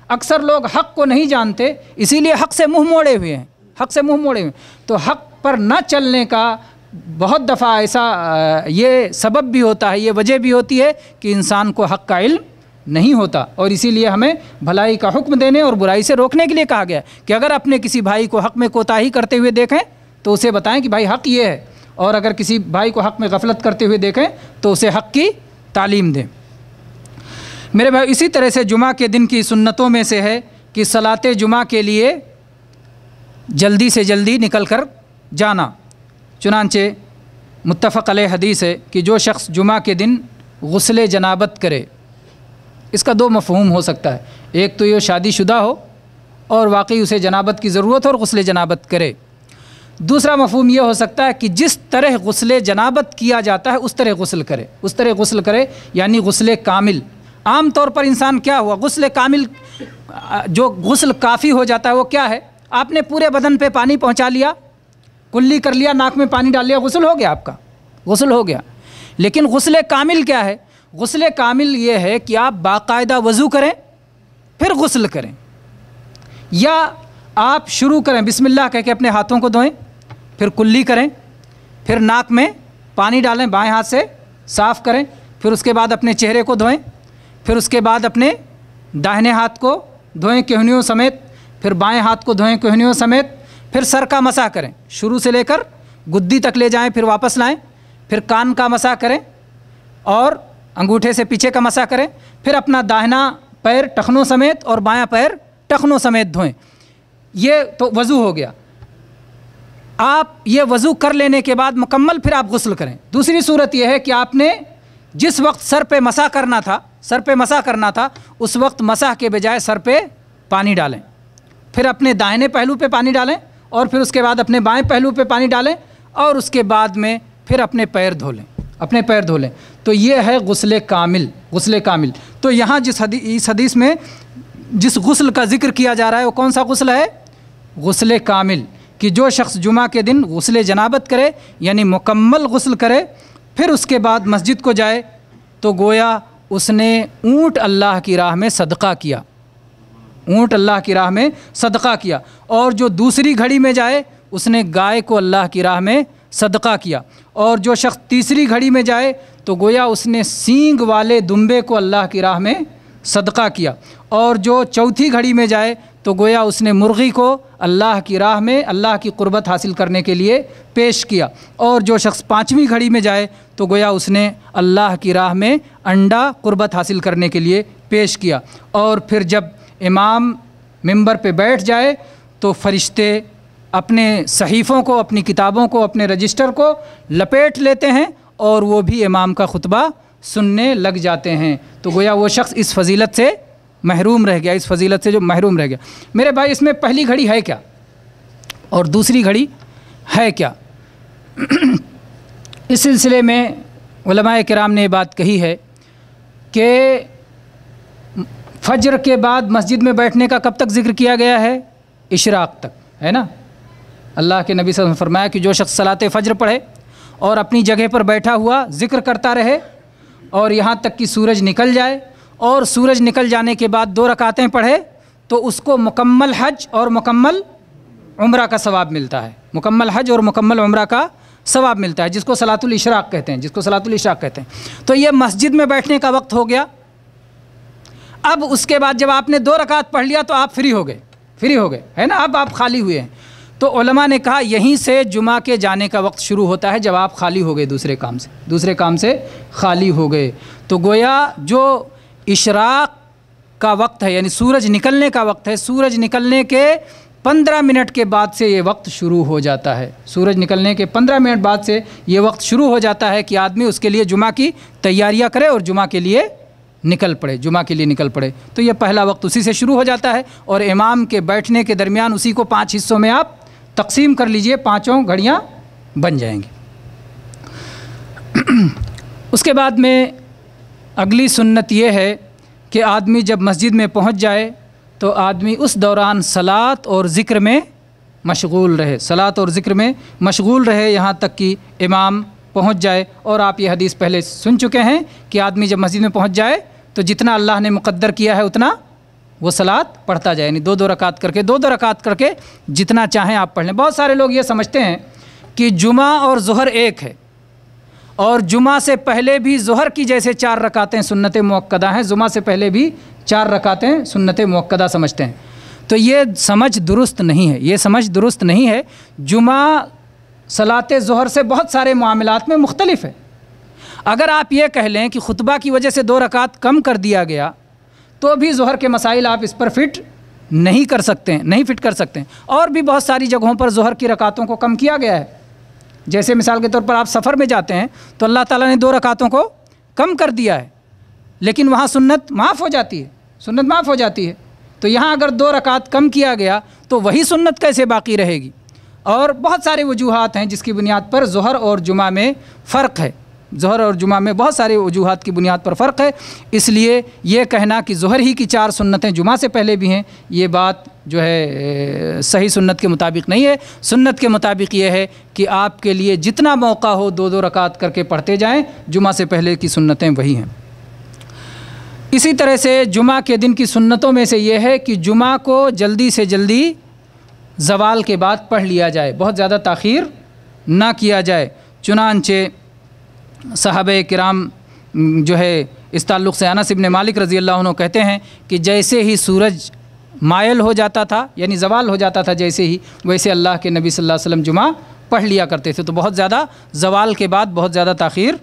اکثر لوگ حق کو نہیں جانتے اسی لیے حق سے منہ موڑے ہوئے ہیں، تو حق پر نہ چلنے کا بہت دفعہ ایسا یہ سبب بھی ہوتا ہے، یہ وجہ بھی ہوتی ہے کہ انسان کو حق کا علم نہیں ہوتا، اور اسی لیے ہمیں بھلائی کا حکم دینے اور برائی سے روکنے کے لیے کہا گیا کہ اگر اپنے کسی بھائی کو حق میں کوتاہی کرتے ہوئے دیکھیں تو اسے بتائیں کہ بھائی حق یہ ہے، اور اگر کسی بھائی کو حق میں غفلت کرتے ہوئے دیکھیں تو اسے حق کی تعلیم دیں۔ میرے بھائی اسی طرح سے جمعہ کے دن کی سنتوں میں سے ہے کہ صلاۃ جمعہ کے لیے جلدی سے جلدی نکل کر جانا، چنانچہ متفق علیہ حدیث ہے کہ جو شخص جمعہ کے دن غسل جنابت کرے، اس کا 2 مفہوم ہو سکتا ہے، ایک تو یہ شادی شدہ ہو اور واقعی اسے جنابت کی ضرورت ہو اور غسل جنابت کرے، دوسرا مفہوم یہ ہو سکتا ہے کہ جس طرح غسل جنابت کیا جاتا ہے اس طرح غسل کرے یعنی غسل کامل۔ عام طور پر انسان کیا ہوا، غسل کامل جو غسل کافی ہو جاتا ہے وہ کیا ہے، آپ نے پورے بدن پہ پانی پہنچا لیا، کلی کر لیا، ناک میں پانی ڈال لیا، غسل ہو گیا، آپ کا غسل ہو گیا۔ لیکن غسل کامل کیا ہے؟ غسل کامل یہ ہے کہ آپ باقاعدہ وضو کریں پھر غسل کریں، یا آپ شروع کریں بسم اللہ کہہ کے اپنے ہاتھوں کو دھوئیں، پھر کلی کریں، پھر ناک میں پانی ڈالیں، بائیں ہاتھ سے صاف کریں، پھر اس کے بعد اپنے چہرے کو دھوئیں، پھر اس کے بعد اپنے داہنے ہاتھ کو دھوئیں کہنیوں سمیت، پھر بائیں ہاتھ کو دھوئیں کہنیوں سمیت، پھر سر کا مسح کریں، شروع سے لے کر گدی تک لے جائیں، پھر واپس لائیں، پھر کان کا مسح کریں اور انگوٹھے سے پیچھے کا مسح کریں، پھر اپنا داہنا پیر ٹخنوں سمیت اور بایاں پیر ٹخنوں سمیت دھوئیں۔ یہ تو وضو ہو گیا۔ آپ یہ وضو کر لینے کے بعد مکمل پھر آپ غسل کریں۔ دوسری صورت یہ ہے کہ آپ نے جس وقت سر پہ مسح کرنا تھا اس وقت مسح کے بجائے سر پہ پانی ڈالیں، پھر اپنے دائنے پہلو پہ پانی ڈالیں، اور پھر اس کے بعد اپنے بائیں پہلو پہ پانی ڈالیں، اور اس کے بعد میں پھر اپنے پیر دھو لیں، تو یہ ہے غسل کامل۔ تو یہاں اس حدیث میں جس غسل کا ذکر کیا جا رہا ہے وہ کون سا غسل ہے؟ غسل کامل، کہ جو شخص جمعہ کے دن غسل جنابت کرے یعنی مکمل غسل کرے، پھر اس کے بعد مسجد کو جائے تو گویا اس نے اونٹ اللہ کی راہ میں صدقہ کیا، اور جو دوسری گھڑی میں جائے اس نے گائے کو اللہ کی راہ میں صدقہ کیا، اور جو شخص تیسری گھڑی میں جائے تو گویا اس نے سینگ والے دمبے کو اللہ کی راہ میں صدقہ کیا، اور جو چوتھی گھڑی میں جائے تو گویا اس نے مرغی کو اللہ کی راہ میں اللہ کی قربت حاصل کرنے کے لیے پیش کیا، اور جو شخص 5ویں گھڑی میں جائے تو گویا اس نے اللہ کی راہ میں انڈا قربت حاصل کرنے کے لیے پیش کیا۔ اور پھر جب امام منبر پہ بیٹھ جائے تو فرشتے اپنے صحیفوں کو، اپنی کتابوں کو، اپنے رجسٹر کو لپیٹ لیتے ہیں اور وہ بھی امام کا خطبہ سننے لگ جاتے ہیں۔ تو گویا وہ شخص اس فضیلت سے محروم رہ گیا، اس فضیلت سے جو محروم رہ گیا۔ میرے بھائی، اس میں پہلی گھڑی ہے کیا اور دوسری گھڑی ہے کیا؟ اس سلسلے میں علماء کرام نے یہ بات کہی ہے کہ فجر کے بعد مسجد میں بیٹھنے کا کب تک ذکر کیا گیا ہے؟ اشراق تک، ہے نا؟ اللہ کے نبی صلی اللہ علیہ وسلم نے فرمایا کہ جو شخص صلاۃ فجر پڑھے اور اپنی جگہ پر بیٹھا ہوا ذکر کرتا رہے اور یہاں تک کہ سورج نکل جائے، اور سورج نکل جانے کے بعد 2 رکعتیں پڑھے، تو اس کو مکمل حج اور مکمل عمرہ کا ثواب ملتا ہے، مکمل حج اور مکمل عمرہ کا ثواب ملتا ہے، جس کو صلاۃ الاشراق کہتے ہیں، تو یہ مسجد میں بیٹھنے کا وقت ہو گیا۔ اب اس کے بعد جب آپ نے 2 رکعت پڑھ لیا تو آپ فری ہو گئے، ہے نا؟ اب آپ خالی ہوئے ہیں۔ تو علماء نے کہا یہیں سے جمعہ کے جانے کا وقت شروع ہوتا ہے، جب آپ خالی ہو گئے دوسرے کام سے خالی ہو گئے۔ تو گویا جو اشراق کا وقت ہے، یعنی سورج نکلنے کا وقت ہے، سورج نکلنے کے 15 منٹ کے بعد سے یہ وقت شروع ہو جاتا ہے، سورج نکلنے کے 15 منٹ بعد سے یہ وقت شروع ہو جاتا ہے کہ آدمی اس کے لیے جمعہ کی تیاریاں کرے اور جمعہ کے لیے نکل پڑے۔ تو یہ پہلا وقت اسی سے شروع ہو جاتا ہے، اور امام کے بیٹھنے کے درمیان اسی کو 5 حصوں میں آپ تقسیم کر لیجئے، 5 گھڑیاں بن جائیں گی۔ اس کے بعد میں اگلی سنت یہ ہے کہ آدمی جب مسجد میں پہنچ جائے تو آدمی اس دوران صلاۃ اور ذکر میں مشغول رہے یہاں تک کہ امام پہنچ جائے۔ اور آپ یہ حدیث پہلے سن چکے ہیں کہ آدمی جب مسجد میں پہنچ جائے تو جتنا اللہ نے مقدر کیا ہے اتنا وہ صلاۃ پڑھتا جائے، یعنی 2 رکعت کر کے جتنا چاہیں آپ پڑھ لیں۔ بہت سارے لوگ یہ سمجھتے ہیں کہ جمعہ اور ظہر ایک ہے، اور جمعہ سے پہلے بھی ظہر کی جیسے 4 رکعتیں سنت مؤکدہ ہیں، جمعہ سے پہلے بھی 4 رکعتیں سنت مؤکدہ سمجھتے ہیں۔ تو یہ سمجھ درست نہیں ہے۔ جمعہ صلاۃ ظہر سے بہت سارے معاملات میں مختلف ہے۔ اگر آپ یہ کہہ لیں کہ خطبہ کی وجہ سے 2 رکعت کم کر دیا گیا تو بھی ظہر کے مسائل آپ اس پر فٹ کر سکتے ہیں، اور بھی بہت ساری جگہوں پر ظہر کی رکعتوں کو کم کیا گیا ہے۔ جیسے مثال کے طور پر آپ سفر میں جاتے ہیں تو اللہ تعالیٰ نے 2 رکعتوں کو کم کر دیا ہے، لیکن وہاں سنت معاف ہو جاتی ہے۔ تو یہاں اگر 2 رکعت کم کیا گیا تو وہی سنت کیسے باقی رہے گی؟ اور بہت سارے وجوہات ہیں جس کی بنیاد پر ظہر اور جمعہ میں فرق ہے، بہت سارے وجوہات کی بنیاد پر فرق ہے۔ اس لیے یہ کہنا کہ ظہر ہی کی 4 سنتیں جمعہ سے پہلے بھی ہیں، یہ بات جو ہے صحیح سنت کے مطابق نہیں ہے۔ سنت کے مطابق یہ ہے کہ آپ کے لیے جتنا موقع ہو 2 رکعت کر کے پڑھتے جائیں، جمعہ سے پہلے کی سنتیں وہی ہیں۔ اسی طرح سے جمعہ کے دن کی سنتوں میں سے یہ ہے کہ جمعہ کو جلدی سے جلدی زوال کے بعد پڑھ لیا جائے، بہت زیادہ تاخیر نہ کیا جائے۔ چنانچہ صحابہ کرام جو ہے اس تعلق سے انس بن مالک رضی اللہ عنہ کہتے ہیں کہ جیسے ہی سورج مائل ہو جاتا تھا، یعنی زوال ہو جاتا تھا جیسے ہی، ویسے اللہ کے نبی صلی اللہ علیہ وسلم جمعہ پڑھ لیا کرتے تھے۔ تو بہت زیادہ زوال کے بعد بہت زیادہ تاخیر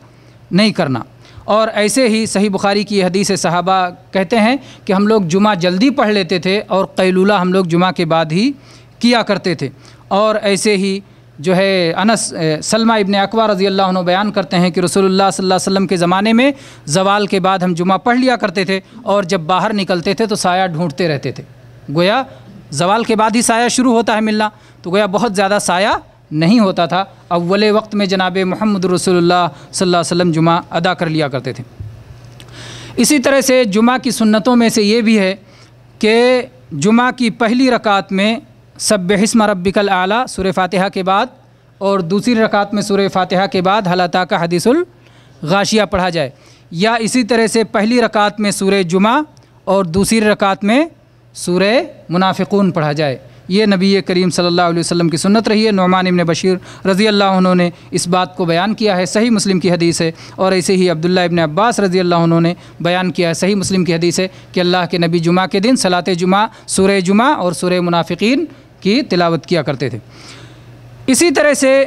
نہیں کرنا۔ اور ایسے ہی صحیح بخاری کی حدیث صحابہ کہتے ہیں کہ ہم لوگ جمعہ جلدی پڑھ لیتے تھے اور قیلولہ ہم لوگ جمعہ کے بعد ہی کیا کرتے تھے۔ اور ایسے ہی جو ہے سلمہ ابن اکوع رضی اللہ عنہ بیان کرتے ہیں کہ رسول اللہ صلی اللہ علیہ وسلم کے زمانے میں زوال کے بعد ہم جمعہ پڑھ لیا کرتے تھے، اور جب باہر نکلتے تھے تو سایہ ڈھونڈتے رہتے تھے۔ گویا زوال کے بعد ہی سایہ شروع ہوتا ہے ملنا، تو گویا بہت زیادہ سایہ نہیں ہوتا تھا۔ اول وقت میں جناب محمد رسول اللہ صلی اللہ علیہ وسلم جمعہ ادا کر لیا کرتے تھے۔ اسی طرح سے جمعہ کی سنتوں میں سے یہ بھی ہے کہ جمعہ کی پہلی رکعت میں سبح اسم ربک الاعلی سورہ فاتحہ کے بعد، اور دوسری رکعت میں سورہ فاتحہ کے بعد هل اتاک حدیث الغاشیہ پڑھا جائے، یا اسی طرح سے پہلی رکعت میں سورہ جمعہ اور دوسری رکعت میں سورہ منافقون پڑھا جائے۔ یہ نبی کریم صلی اللہ علیہ وسلم کی سنت رہی ہے۔ نعمان ابن بشیر رضی اللہ عنہ نے اس بات کو بیان کیا ہے، صحیح مسلم کی حدیث ہے، اور ایسے ہی عبداللہ ابن عباس رضی اللہ عنہ نے بیان کیا ہے، صحیح مسلم کی حدیث ہے کہ اللہ کے نبی جمعہ کے دن صلاۃ جمعہ، سورہ جمعہ اور سورہ منافقین کی تلاوت کیا کرتے تھے۔ اسی طرح سے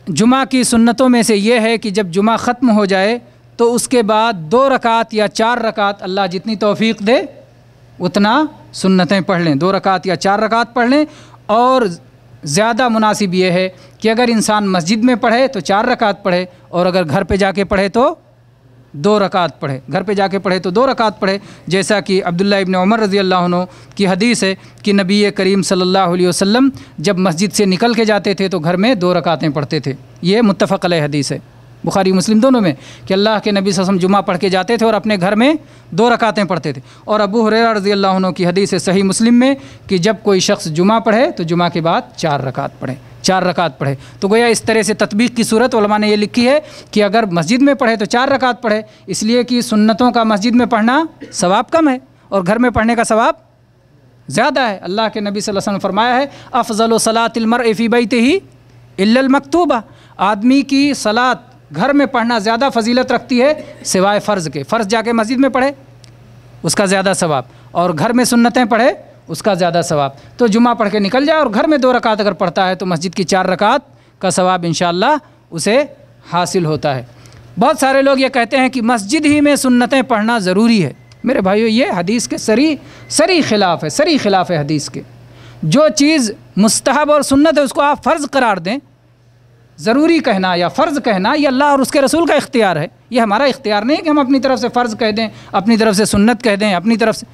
جمعہ کی سنتوں میں سے یہ ہے کہ جب جمعہ ختم ہو جائے تو اس کے بعد 2 رکعت یا 4 رکعت، اللہ جتنی توفیق دے اتنا سنتیں پڑھ لیں، 2 رکعت یا 4 رکعت پڑھ لیں، اور زیادہ مناسب یہ ہے کہ اگر انسان مسجد میں پڑھے تو 4 رکعت پڑھے، اور اگر گھر پہ جا کے پڑھے تو 2 رکعت پڑھے، گھر پہ جا کے پڑھے تو 2 رکعت پڑھے، جیسا کہ عبداللہ ابن عمر رضی اللہ عنہ کی حدیث ہے کہ نبی کریم صلی اللہ علیہ وسلم جب مسجد سے نکل کے جاتے تھے تو گھر میں 2 رکعتیں پڑھتے تھے۔ یہ متفق علیہ حدیث ہے، بخاری مسلم دونوں میں، کہ اللہ کے نبی صلی اللہ علیہ وسلم جمعہ پڑھ کے جاتے تھے اور اپنے گھر میں 2 رکعتیں پڑھتے تھے۔ اور ابو ہریرہ رضی اللہ عنہ کی حدیث ہے صحیح مسلم میں کہ جب کوئی شخص جمعہ پڑھے تو جمعہ کے بعد 4 رکعت پڑھے، 4 رکعت پڑھے۔ تو گویا اس طرح سے تطبیق کی صورت علماء نے یہ لکھی ہے کہ اگر مسجد میں پڑھے تو 4 رکعت پڑھے، اس لیے کہ سنتوں کا مسجد میں پڑھنا ثواب کم ہے اور گھر میں پڑھنے کا ثواب زیادہ ہے۔ اللہ کے نبی صلی اللہ علیہ وسلم نے فرمایا ہے افضل صلاۃ المرء فی بیتہ الا المکتوبہ، آدمی کی صلاۃ گھر میں پڑھنا زیادہ فضیلت رکھتی ہے سوائے فرض کے۔ فرض جا کے مسجد میں پڑھے اس کا زیادہ ثواب، اور گھر میں سنتیں پڑھے اس کا زیادہ ثواب۔ تو جمعہ پڑھ کے نکل جائے اور گھر میں 2 رکعت اگر پڑھتا ہے تو مسجد کی 4 رکعت کا ثواب انشاءاللہ اسے حاصل ہوتا ہے۔ بہت سارے لوگ یہ کہتے ہیں کہ مسجد ہی میں سنتیں پڑھنا ضروری ہے۔ میرے بھائیو، یہ حدیث کے سری خلاف ہے، سری خلاف ہے حدیث کے۔ جو چیز مستحب اور سنت ہے اس کو آپ فرض قرار دیں، ضروری کہنا یا فرض کہنا یہ اللہ اور اس کے رسول کا اختیار ہے، یہ ہمارا اختیار نہیں ہے کہ ہم اپنی طرف سے فرض کہہ دیں، اپنی طرف سے سنت کہہ دیں، اپنی طرف سے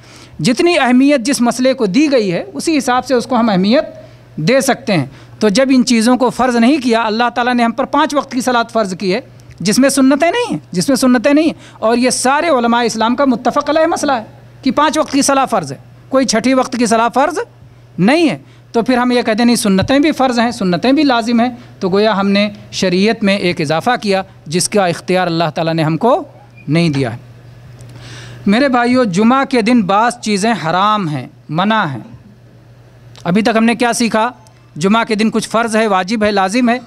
جتنی اہمیت جس مسئلے کو دی گئی ہے اسی حساب سے اس کو ہم اہمیت دے سکتے ہیں۔ تو جب ان چیزوں کو فرض نہیں کیا، اللہ تعالیٰ نے ہم پر 5 وقت کی صلاۃ فرض کی ہے جس میں سنتیں نہیں ہیں، اور یہ سارے علماء اسلام کا متفق علیہ مسئلہ ہے کہ 5 وقت کی صلاۃ فرض ہے، کوئی 6ٹھی وقت کی صلاۃ فرض نہیں ہے۔ تو پھر ہم یہ کہتے ہیں نہیں، سنتیں بھی فرض ہیں، سنتیں بھی لازم ہیں، تو گویا ہم نے شریعت میں ایک اضافہ کیا جس کا اختیار اللہ تعالیٰ نے ہم کو نہیں دیا ہے۔ میرے بھائیو، جمعہ کے دن بعض چیزیں حرام ہیں، منع ہیں۔ ابھی تک ہم نے کیا سیکھا؟ جمعہ کے دن کچھ فرض ہے، واجب ہے، لازم ہے۔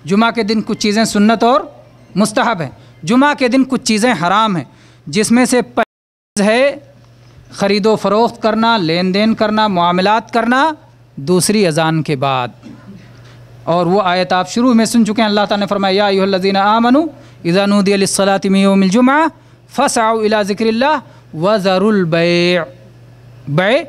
جمعہ کے دن کچھ چیزیں سنت اور مستحب ہیں۔ جمعہ کے دن کچھ چیزیں حرام ہیں، جس میں سے پہلی ہے خرید و فروخت کرنا، لین دین کرنا، معاملات کرنا دوسری اذان کے بعد۔ اور وہ آیت آپ شروع میں سن چکے ہیں، اللہ تعالیٰ نے فرمایا یا ایھا الذین آمنوا اذا نودی للصلاۃ من یوم الجمعہ فاسعوا الی ذکر اللہ وذروا البیع۔ بیع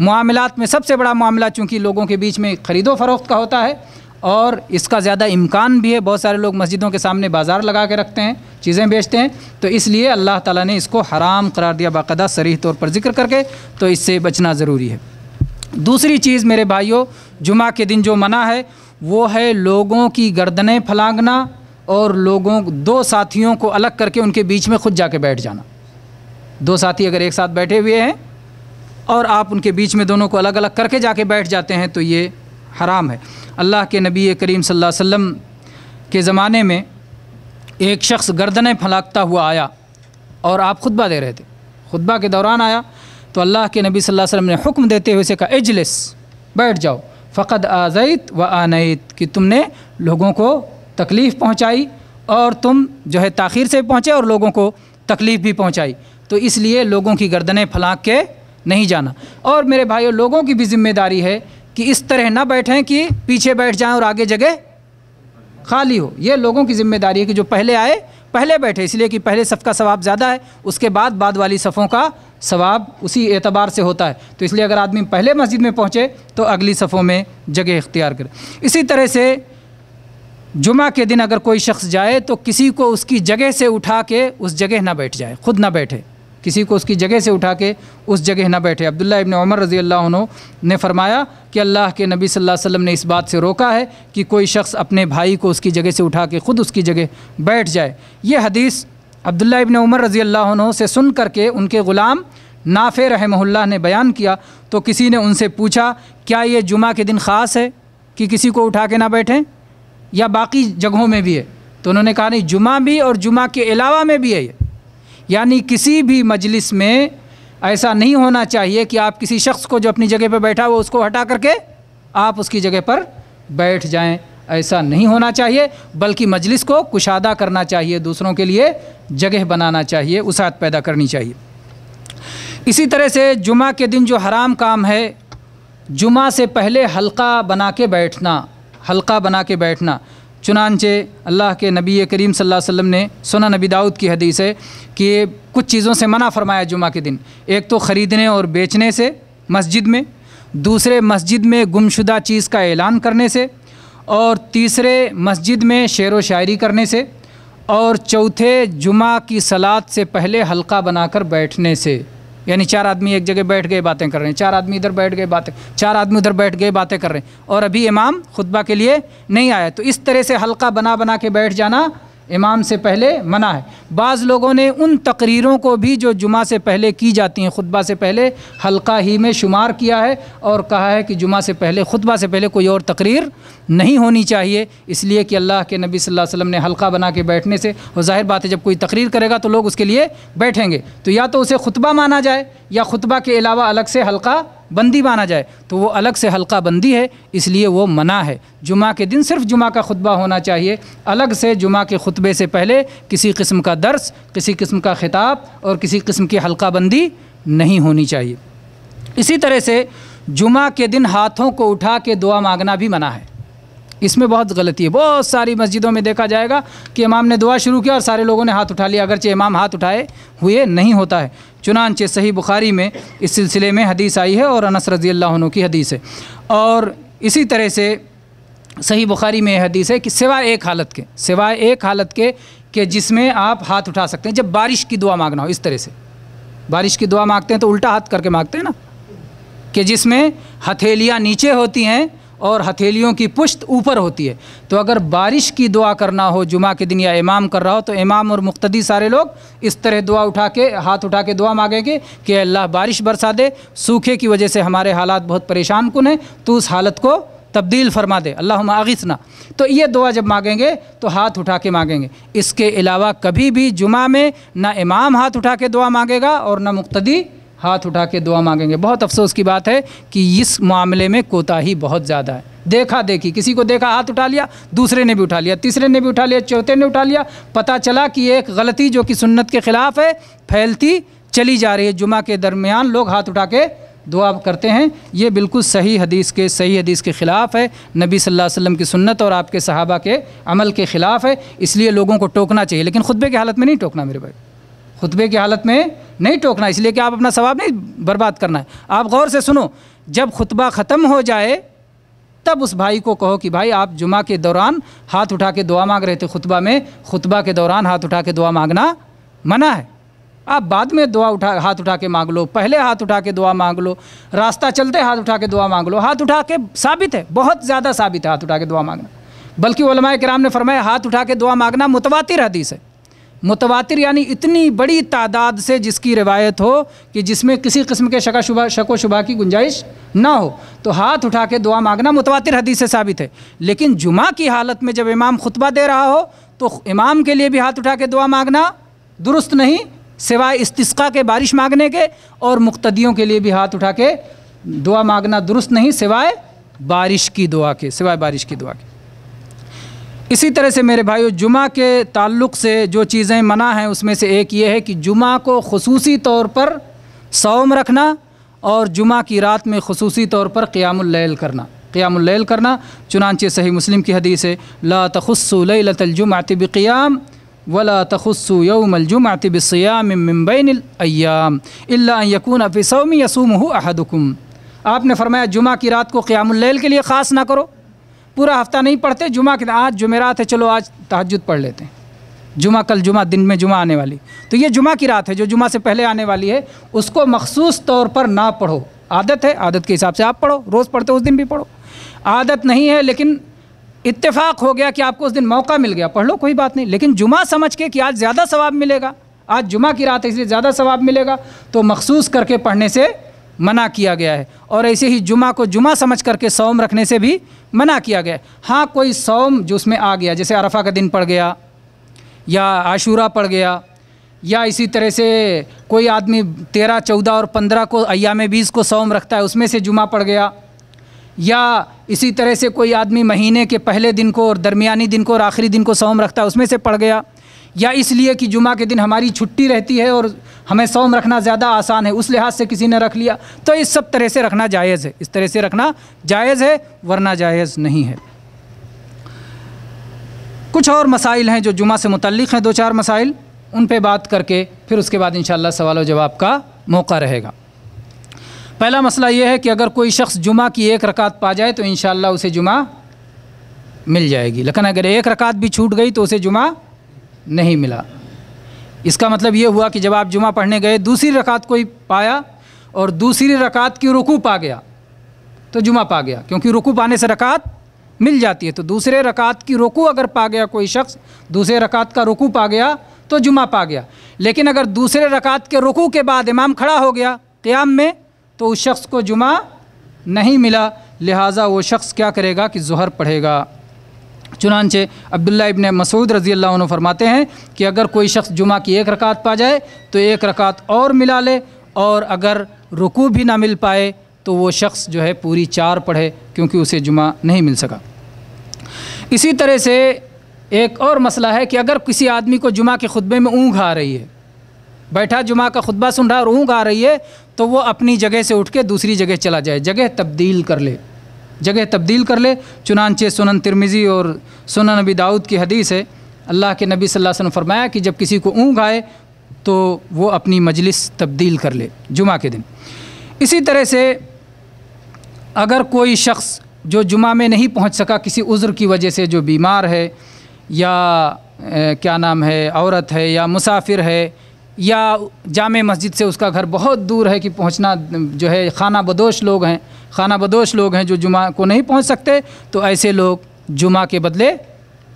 معاملات میں سب سے بڑا معاملہ چونکہ لوگوں کے بیچ میں خرید و فروخت کا ہوتا ہے، اور اس کا زیادہ امکان بھی ہے۔ بہت سارے لوگ مسجدوں کے سامنے بازار لگا کے رکھتے ہیں، چیزیں بیچتے ہیں، تو اس لیے اللہ تعالیٰ نے اس کو حرام قرار دیا باقاعدہ صریح طور پر ذکر کر کے، تو اس سے بچنا ضروری ہے۔ دوسری چیز میرے بھائیوں، جمعہ کے دن جو منع ہے وہ ہے لوگوں کی گردنیں پھلانگنا اور دو ساتھیوں کو الگ کر کے ان کے بیچ میں خود جا کے بیٹھ جانا۔ 2 ساتھی اگر ایک ساتھ بیٹھے ہوئے ہیں اور آپ ان کے بیچ میں دونوں کو الگ الگ کر کے جا کے بیٹھ جاتے ہیں تو یہ حرام ہے۔ اللہ کے نبی کریم صلی اللہ علیہ وسلم کے زمانے میں ایک شخص گردنیں پھلانگتا ہوا آیا اور آپ خطبہ دے رہے تھے، خطبہ کے دوران آیا تو اللہ کے نبی صلی اللہ علیہ وسلم نے حکم دیتے ہوئے اسے کہا اجلس، بیٹھ جاؤ، فقد آذیت و آنیت، کہ تم نے لوگوں کو تکلیف پہنچائی اور تم جو ہے تاخیر سے پہنچے اور لوگوں کو تکلیف بھی پہنچائی، تو اس لیے لوگوں کی گردنیں پھلانگ کے نہیں جانا۔ اور میرے بھائیو، لوگوں کی بھی ذمہ داری ہے کہ اس طرح نہ بیٹھیں کہ پیچھے بیٹھ جائیں اور آگے جگہ خالی ہو۔ یہ لوگوں کی ذمہ داری ہے کہ جو پہلے آئے پہلے بیٹھے، اس لیے کہ پہلے صف کا ثواب زیادہ ہے، اس کے بعد والی صفوں کا ثواب اسی اعتبار سے ہوتا ہے، تو اس لیے اگر آدمی پہلے مسجد میں پہنچے تو اگلی صفوں میں جگہ اختیار کرے۔ اسی طرح سے جمعہ کے دن اگر کوئی شخص جائے تو کسی کو اس کی جگہ سے اٹھا کے اس جگہ نہ بیٹھ جائے، خود نہ بیٹھے، کسی کو اس کی جگہ سے اٹھا کے اس جگہ نہ بیٹھے۔ عبداللہ ابن عمر رضی اللہ عنہ نے فرمایا کہ اللہ کے نبی صلی اللہ علیہ وسلم نے اس بات سے روکا ہے کہ کوئی شخص اپنے بھائی کو اس کی جگہ سے اٹھا کے خود اس کی جگہ بیٹھ جائے۔ یہ حدیث عبداللہ ابن عمر رضی اللہ عنہ سے سن کر کے ان کے غلام نافع رحمہ اللہ نے بیان کیا، تو کسی نے ان سے پوچھا کیا یہ جمعہ کے دن خاص ہے کہ کسی کو اٹھا کے نہ بیٹھیں یا باقی جگہوں میں بھی ہے؟ تو انہوں نے کہا نہیں، جمعہ بھی اور جمعہ کے علاوہ میں بھی ہے یہ، یعنی کسی بھی مجلس میں ایسا نہیں ہونا چاہیے کہ آپ کسی شخص کو جو اپنی جگہ پہ بیٹھا وہ اس کو ہٹا کر کے آپ اس کی جگہ پر بیٹھ جائیں، ایسا نہیں ہونا چاہیے، بلکہ مجلس کو کشادہ کرنا چاہیے، دوسروں کے لیے جگہ بنانا چاہیے، وسعت پیدا کرنی چاہیے۔ اسی طرح سے جمعہ کے دن جو حرام کام ہے، جمعہ سے پہلے حلقہ بنا کے بیٹھنا، چنانچہ اللہ کے نبی کریم صلی اللہ علیہ وسلم نے سنن نبی داؤد کی حدیث ہے کہ کچھ چیزوں سے منع فرمایا جمعہ کے دن، ایک تو خریدنے اور بیچنے سے مسجد میں، دوسرے مسجد میں گمشدہ چیز کا اعلان کرنے سے، اور تیسرے مسجد میں شعر و شاعری کرنے سے، اور چوتھے جمعہ کی صلاۃ سے پہلے حلقہ بنا کر بیٹھنے سے، یعنی 4 آدمی ایک جگہ بیٹھ گئے باتیں کر رہے ہیں، 4 آدمی ادھر بیٹھ گئے باتیں، 4 آدمی ادھر بیٹھ گئے باتیں کر رہے ہیں، اور ابھی امام خطبہ کے لیے نہیں آیا، تو اس طرح سے حلقہ بنا کے بیٹھ جانا امام سے پہلے منع ہے۔ بعض لوگوں نے ان تقریروں کو بھی جو جمعہ سے پہلے کی جاتی ہیں، خطبہ سے پہلے، حلقہ ہی میں شمار کیا ہے، اور کہا ہے کہ جمعہ سے پہلے، خطبہ سے پہلے کوئی اور تقریر نہیں ہونی چاہیے، اس لیے کہ اللہ کے نبی صلی اللہ علیہ وسلم نے حلقہ بنا کے بیٹھنے سے، اور ظاہر بات ہے جب کوئی تقریر کرے گا تو لوگ اس کے لیے بیٹھیں گے، تو یا تو اسے خطبہ مانا جائے یا خطبہ کے علاوہ الگ سے حلقہ بندی مانا جائے، تو وہ الگ سے حلقہ بندی ہے، اس لیے وہ منع ہے۔ جمعہ کے دن صرف جمعہ کا خطبہ ہونا چاہیے، الگ سے جمعہ کے خطبے سے پہلے کسی قسم کا درس، کسی قسم کا خطاب اور کسی قسم کی حلقہ بندی نہیں ہونی چاہیے۔ اسی طرح سے جمعہ کے دن ہاتھوں کو اٹھا کے دعا مانگنا بھی منع ہے، اس میں بہت غلطی ہے۔ بہت ساری مسجدوں میں دیکھا جائے گا کہ امام نے دعا شروع کیا اور سارے لوگوں نے ہاتھ اٹھا لیا، اگرچہ امام ہاتھ اٹھائے ہوئے نہیں ہوتا ہے۔ چنانچہ صحیح بخاری میں اس سلسلے میں حدیث آئی ہے، اور انس رضی اللہ عنہ کی حدیث ہے، اور اسی طرح سے صحیح بخاری میں یہ حدیث ہے کہ سوائے ایک حالت کے کہ جس میں آپ ہاتھ اٹھا سکتے ہیں، جب بارش کی دعا مانگنا ہو، اس طرح سے بارش کی دعا مانگتے ہیں تو الٹا ہاتھ کر کے مانگتے ہیں نا، کہ جس میں ہتھیلیاں نیچے ہوتی ہیں اور ہتھیلیوں کی پشت اوپر ہوتی ہے، تو اگر بارش کی دعا کرنا ہو جمعہ کے دن یا امام کر رہا ہو تو امام اور مقتدی سارے لوگ اس طرح دعا اٹھا کے، ہاتھ اٹھا کے دعا مانگیں گے کہ اللہ بارش برسا دے، سوکھے کی وجہ سے ہمارے حالات بہت پریشان کن ہیں، تو اس حالت کو تبدیل فرما دے، اللہم اغثنا۔ تو یہ دعا جب مانگیں گے تو ہاتھ اٹھا کے مانگیں گے، اس کے علاوہ کبھی بھی جمعہ میں نہ امام ہاتھ اٹھا کے دعا مانگے گا اور نہ مقتدی ہاتھ اٹھا کے دعا مانگیں گے۔ بہت افسوس کی بات ہے کہ اس معاملے میں کوتاہی بہت زیادہ ہے، دیکھا دیکھی، کسی کو دیکھا ہاتھ اٹھا لیا، دوسرے نے بھی اٹھا لیا، تیسرے نے بھی اٹھا لیا، چوتھے نے اٹھا لیا، پتہ چلا کہ ایک غلطی جو کہ سنت کے خلاف ہے پھیلتی چلی جا رہی ہے، جمعہ کے درمیان لوگ ہاتھ اٹھا کے دعا کرتے ہیں، یہ بالکل صحیح حدیث کے خلاف ہے، نبی صلی اللہ علیہ وسلم کی سنت اور آپ کے صحابہ کے عمل کے خلاف ہے، اس لیے لوگوں کو ٹوکنا چاہیے، لیکن خطبے کی حالت میں نہیں ٹوکنا میرے بھائی، خطبے کی حالت میں نہیں ٹوکنا، اس لیے کہ آپ اپنا ثواب نہیں برباد کرنا ہے۔ آپ غور سے سنو، جب خطبہ ختم ہو جائے تب اس بھائی کو کہو کہ بھائی آپ جمعہ کے دوران ہاتھ اٹھا کے دعا مانگ رہے تھے خطبہ میں، خطبہ کے دوران ہاتھ اٹھا کے دعا مانگنا منع ہے، آپ بعد میں ہاتھ اٹھا کے مانگ لو، پہلے ہاتھ اٹھا کے دعا مانگ لو، راستہ چلتے ہاتھ اٹھا کے دعا مانگ لو، ہاتھ اٹھا کے ثابت ہے، بہت زیادہ ثابت ہے ہاتھ اٹھا کے دعا مانگنا، بلکہ علماء کرام نے فرمایا ہاتھ اٹھا کے دعا مانگنا متواتر حدیث ہے، متواتر یعنی اتنی بڑی تعداد سے جس کی روایت ہو کہ جس میں کسی قسم کے شک و شبہ کی گنجائش نہ ہو، تو ہاتھ اٹھا کے دعا مانگنا متواتر حدیث سے ثابت ہے۔ لیکن جمعہ کی حالت میں جب امام خطبہ دے رہا ہو تو امام کے لیے بھی ہاتھ اٹھا کے دعا مانگنا درست نہیں، سوائے استسقاء کے، بارش مانگنے کے، اور مقتدیوں کے لیے بھی ہاتھ اٹھا کے دعا مانگنا درست نہیں، سوائے بارش کی دعا کے۔ اسی طرح سے میرے بھائیو، جمعہ کے تعلق سے جو چیزیں منع ہیں اس میں سے ایک یہ ہے کہ جمعہ کو خصوصی طور پر صوم رکھنا اور جمعہ کی رات میں خصوصی طور پر قیام اللیل کرنا، چنانچہ صحیح مسلم کی حدیث ہے لا تخصوا لیلۃ الجمعۃ بقیام ولا تخصوا یوم الجمعۃ بصیام من بین الایام الا ان یکون فی صوم یصومہ احدکم۔ آپ نے فرمایا جمعہ کی رات کو قیام اللیل کے لیے خاص نہ کرو، پورا ہفتہ نہیں پڑھتے، جمعہ کے آج جمعرات ہے چلو آج تہجد پڑھ لیتے ہیں، کل جمعہ دن میں جمعہ آنے والی، تو یہ جمعہ کی رات ہے جو جمعہ سے پہلے آنے والی ہے، اس کو مخصوص طور پر نہ پڑھو، عادت ہے، عادت کے حساب سے آپ پڑھو، روز پڑھتے اس دن بھی پڑھو، عادت نہیں ہے لیکن اتفاق ہو گیا کہ آپ کو اس دن موقع مل گیا، پڑھ لو کوئی بات نہیں، لیکن جمعہ سمجھ کے کہ آج زیادہ ثواب ملے گا، آج جمعہ کی رات ہے اس لیے زیادہ ثواب ملے گا، تو مخصوص کر کے پڑھنے سے منع کیا گیا ہے، اور ایسے ہی جمعہ کو جمعہ سمجھ کر کے صوم رکھنے سے بھی منع کیا گیا ہے۔ ہاں کوئی صوم جو اس میں آ گیا، جیسے عرفہ کا دن پڑ گیا یا عاشورہ پڑ گیا، یا اسی طرح سے کوئی آدمی 13، 14 اور 15 کو ایام 20 کو صوم رکھتا ہے، اس میں سے جمعہ پڑ گیا، یا اسی طرح سے کوئی آدمی مہینے کے پہلے دن کو اور درمیانی دن کو اور آخری دن کو صوم رکھتا ہے، اس میں سے پڑ گیا، یا اس لیے کہ جمعہ کے دن ہماری چھٹی رہتی ہے اور ہمیں صوم رکھنا زیادہ آسان ہے، اس لحاظ سے کسی نے رکھ لیا، تو اس سب طرح سے رکھنا جائز ہے، اس طرح سے رکھنا جائز ہے، ورنہ جائز نہیں ہے۔ کچھ اور مسائل ہیں جو جمعہ سے متعلق ہیں، 2-4 مسائل، ان پہ بات کر کے پھر اس کے بعد انشاءاللہ سوال و جواب کا موقع رہے گا۔ پہلا مسئلہ یہ ہے کہ اگر کوئی شخص جمعہ کی 1 رکعت پا جائے تو انشاءاللہ اسے جمعہ مل جائے گی، لیکن اگر 1 رکعت بھی چھوٹ گئی تو اسے جمعہ نہیں ملا۔ اس کا مطلب یہ ہوا کہ جب آپ جمعہ پڑھنے گئے، دوسری رکعت کوئی پایا اور دوسری رکعت کی رکوع پا گیا تو جمعہ پا گیا، کیونکہ رکوع پانے سے رکعت مل جاتی ہے، تو دوسرے رکعت کی رکوع اگر پا گیا کوئی شخص، دوسرے رکعت کا رکوع پا گیا تو جمعہ پا گیا۔ لیکن اگر دوسرے رکعت کے رکوع کے بعد امام کھڑا ہو گیا قیام میں تو اس شخص کو جمعہ نہیں ملا، لہٰذا وہ شخص کیا کرے گا کہ ظہر پڑھے گا۔ چنانچہ عبداللہ ابن مسعود رضی اللہ عنہ فرماتے ہیں کہ اگر کوئی شخص جمعہ کی 1 رکعت پا جائے تو 1 رکعت اور ملا لے، اور اگر رکوع بھی نہ مل پائے تو وہ شخص جو ہے پوری 4 پڑھے، کیونکہ اسے جمعہ نہیں مل سکا۔ اسی طرح سے ایک اور مسئلہ ہے کہ اگر کسی آدمی کو جمعہ کے خطبے میں اونگھ آ رہی ہے، بیٹھا جمعہ کا خطبہ سن رہا ہے اور اونگھ آ رہی ہے، تو وہ اپنی جگہ سے اٹھ کے دوسری جگہ چلا جائے، جگہ تبدیل کر لے، جگہ تبدیل کر لے۔ چنانچہ سنن ترمذی اور سنن نبی داؤد کی حدیث ہے، اللہ کے نبی صلی اللہ علیہ وسلم فرمایا کہ جب کسی کو اونگھ آئے تو وہ اپنی مجلس تبدیل کر لے جمعہ کے دن۔ اسی طرح سے اگر کوئی شخص جو جمعہ میں نہیں پہنچ سکا کسی عذر کی وجہ سے، جو بیمار ہے یا کیا نام ہے عورت ہے یا مسافر ہے یا جامع مسجد سے اس کا گھر بہت دور ہے کہ پہنچنا جو ہے خانہ بدوش لوگ ہیں جو جمعہ کو نہیں پہنچ سکتے، تو ایسے لوگ جمعہ کے بدلے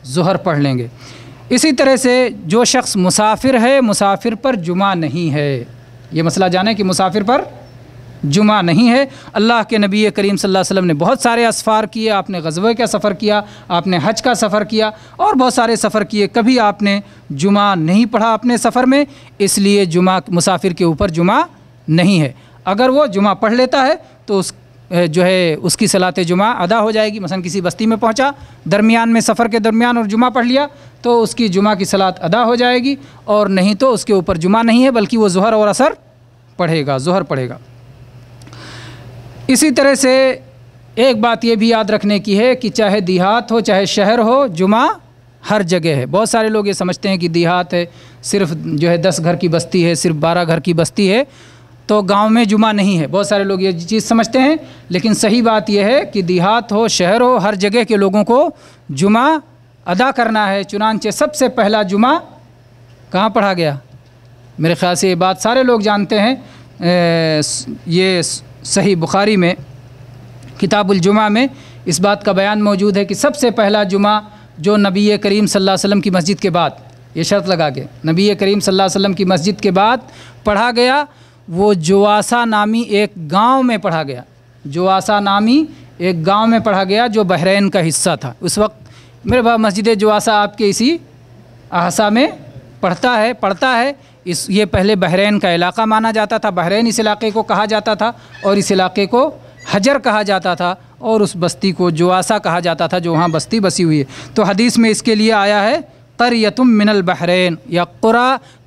ظہر پڑھ لیں گے۔ اسی طرح سے جو شخص مسافر ہے، مسافر پر جمعہ نہیں ہے، یہ مسئلہ جانیں کہ مسافر پر جمعہ نہیں ہے۔ اللہ کے نبی کریم صلی اللہ علیہ وسلم نے بہت سارے اسفار کیے، آپ نے غزوے کا سفر کیا، آپ نے حج کا سفر کیا اور بہت سارے سفر کیے، کبھی آپ نے جمعہ نہیں پڑھا اپنے سفر میں، اس لیے جمعہ مسافر کے اوپر جمعہ نہیں ہے۔ اگر وہ جمعہ پڑھ لیتا ہے تو اس کی صلاۃ جمعہ ادا ہو جائے گی۔ مثلا کسی بستی میں پہنچا، درمیان میں سفر کے درمیان اور جمعہ پڑھ لیا تو اس کی جمعہ کی صلاۃ ادا ہو جائے گی، اور نہیں تو اس کے اوپر جمعہ نہیں ہے، بلکہ وہ ظہر اور عصر پڑھے گا، ظہر پڑھے گا۔ اسی طرح سے ایک بات یہ بھی یاد رکھنے کی ہے کہ چاہے دیہات ہو چاہے شہر ہو، جمعہ ہر جگہ ہے۔ بہت سارے لوگ یہ سمجھتے ہیں کہ دیہات ہے، صرف جو ہے 10 گھر کی بستی ہے، صرف 12 گھر کی بستی ہے تو گاؤں میں جمعہ نہیں ہے، بہت سارے لوگ یہ چیز سمجھتے ہیں، لیکن صحیح بات یہ ہے کہ دیہات ہو شہر ہو، ہر جگہ کے لوگوں کو جمعہ ادا کرنا ہے۔ چنانچہ سب سے پہلا جمعہ کہاں پڑھا گیا؟ میرے خیال سے یہ بات سارے لوگ جانتے ہیں، یہ صحیح بخاری میں کتاب الجمعہ میں اس بات کا بیان موجود ہے کہ سب سے پہلا جمعہ جو نبی کریم صلی اللہ علیہ وسلم کی مسجد کے بعد، یہ شرط لگا کے نبی کریم صلی اللہ علیہ وسلم کی مسجد کے بعد پڑھا گیا، وہ جواسہ نامی ایک گاؤں میں پڑھا گیا، جواسہ نامی ایک گاؤں میں پڑھا گیا جو بحرین کا حصہ تھا۔ اس وقت میرے بھائی مسجد جواسہ آپ کے اسی احسا میں پڑھتا ہے۔ یہ پہلے بحرین کا علاقہ مانا جاتا تھا، بحرین اس علاقے کو کہا جاتا تھا، اور اس علاقے کو حجر کہا جاتا تھا، اور اس بستی کو جواسہ کہا جاتا تھا جو وہاں بستی بسی ہوئی ہے۔ تو حدیث میں اس کے لیے آیا ہے قریۃ من البحرین، یا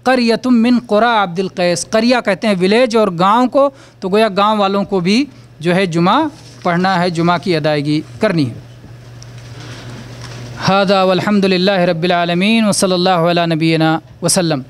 قریۃ من قری عبد القیس، قریہ کہتے ہیں ولیج اور گاؤں کو، تو گویا گاؤں والوں کو بھی جو ہے جمعہ پڑھنا ہے، جمعہ کی ادائیگی کرنی ہے۔ ھذا والحمد للہ رب العالمین وصلی اللہ علی نبینا وسلم۔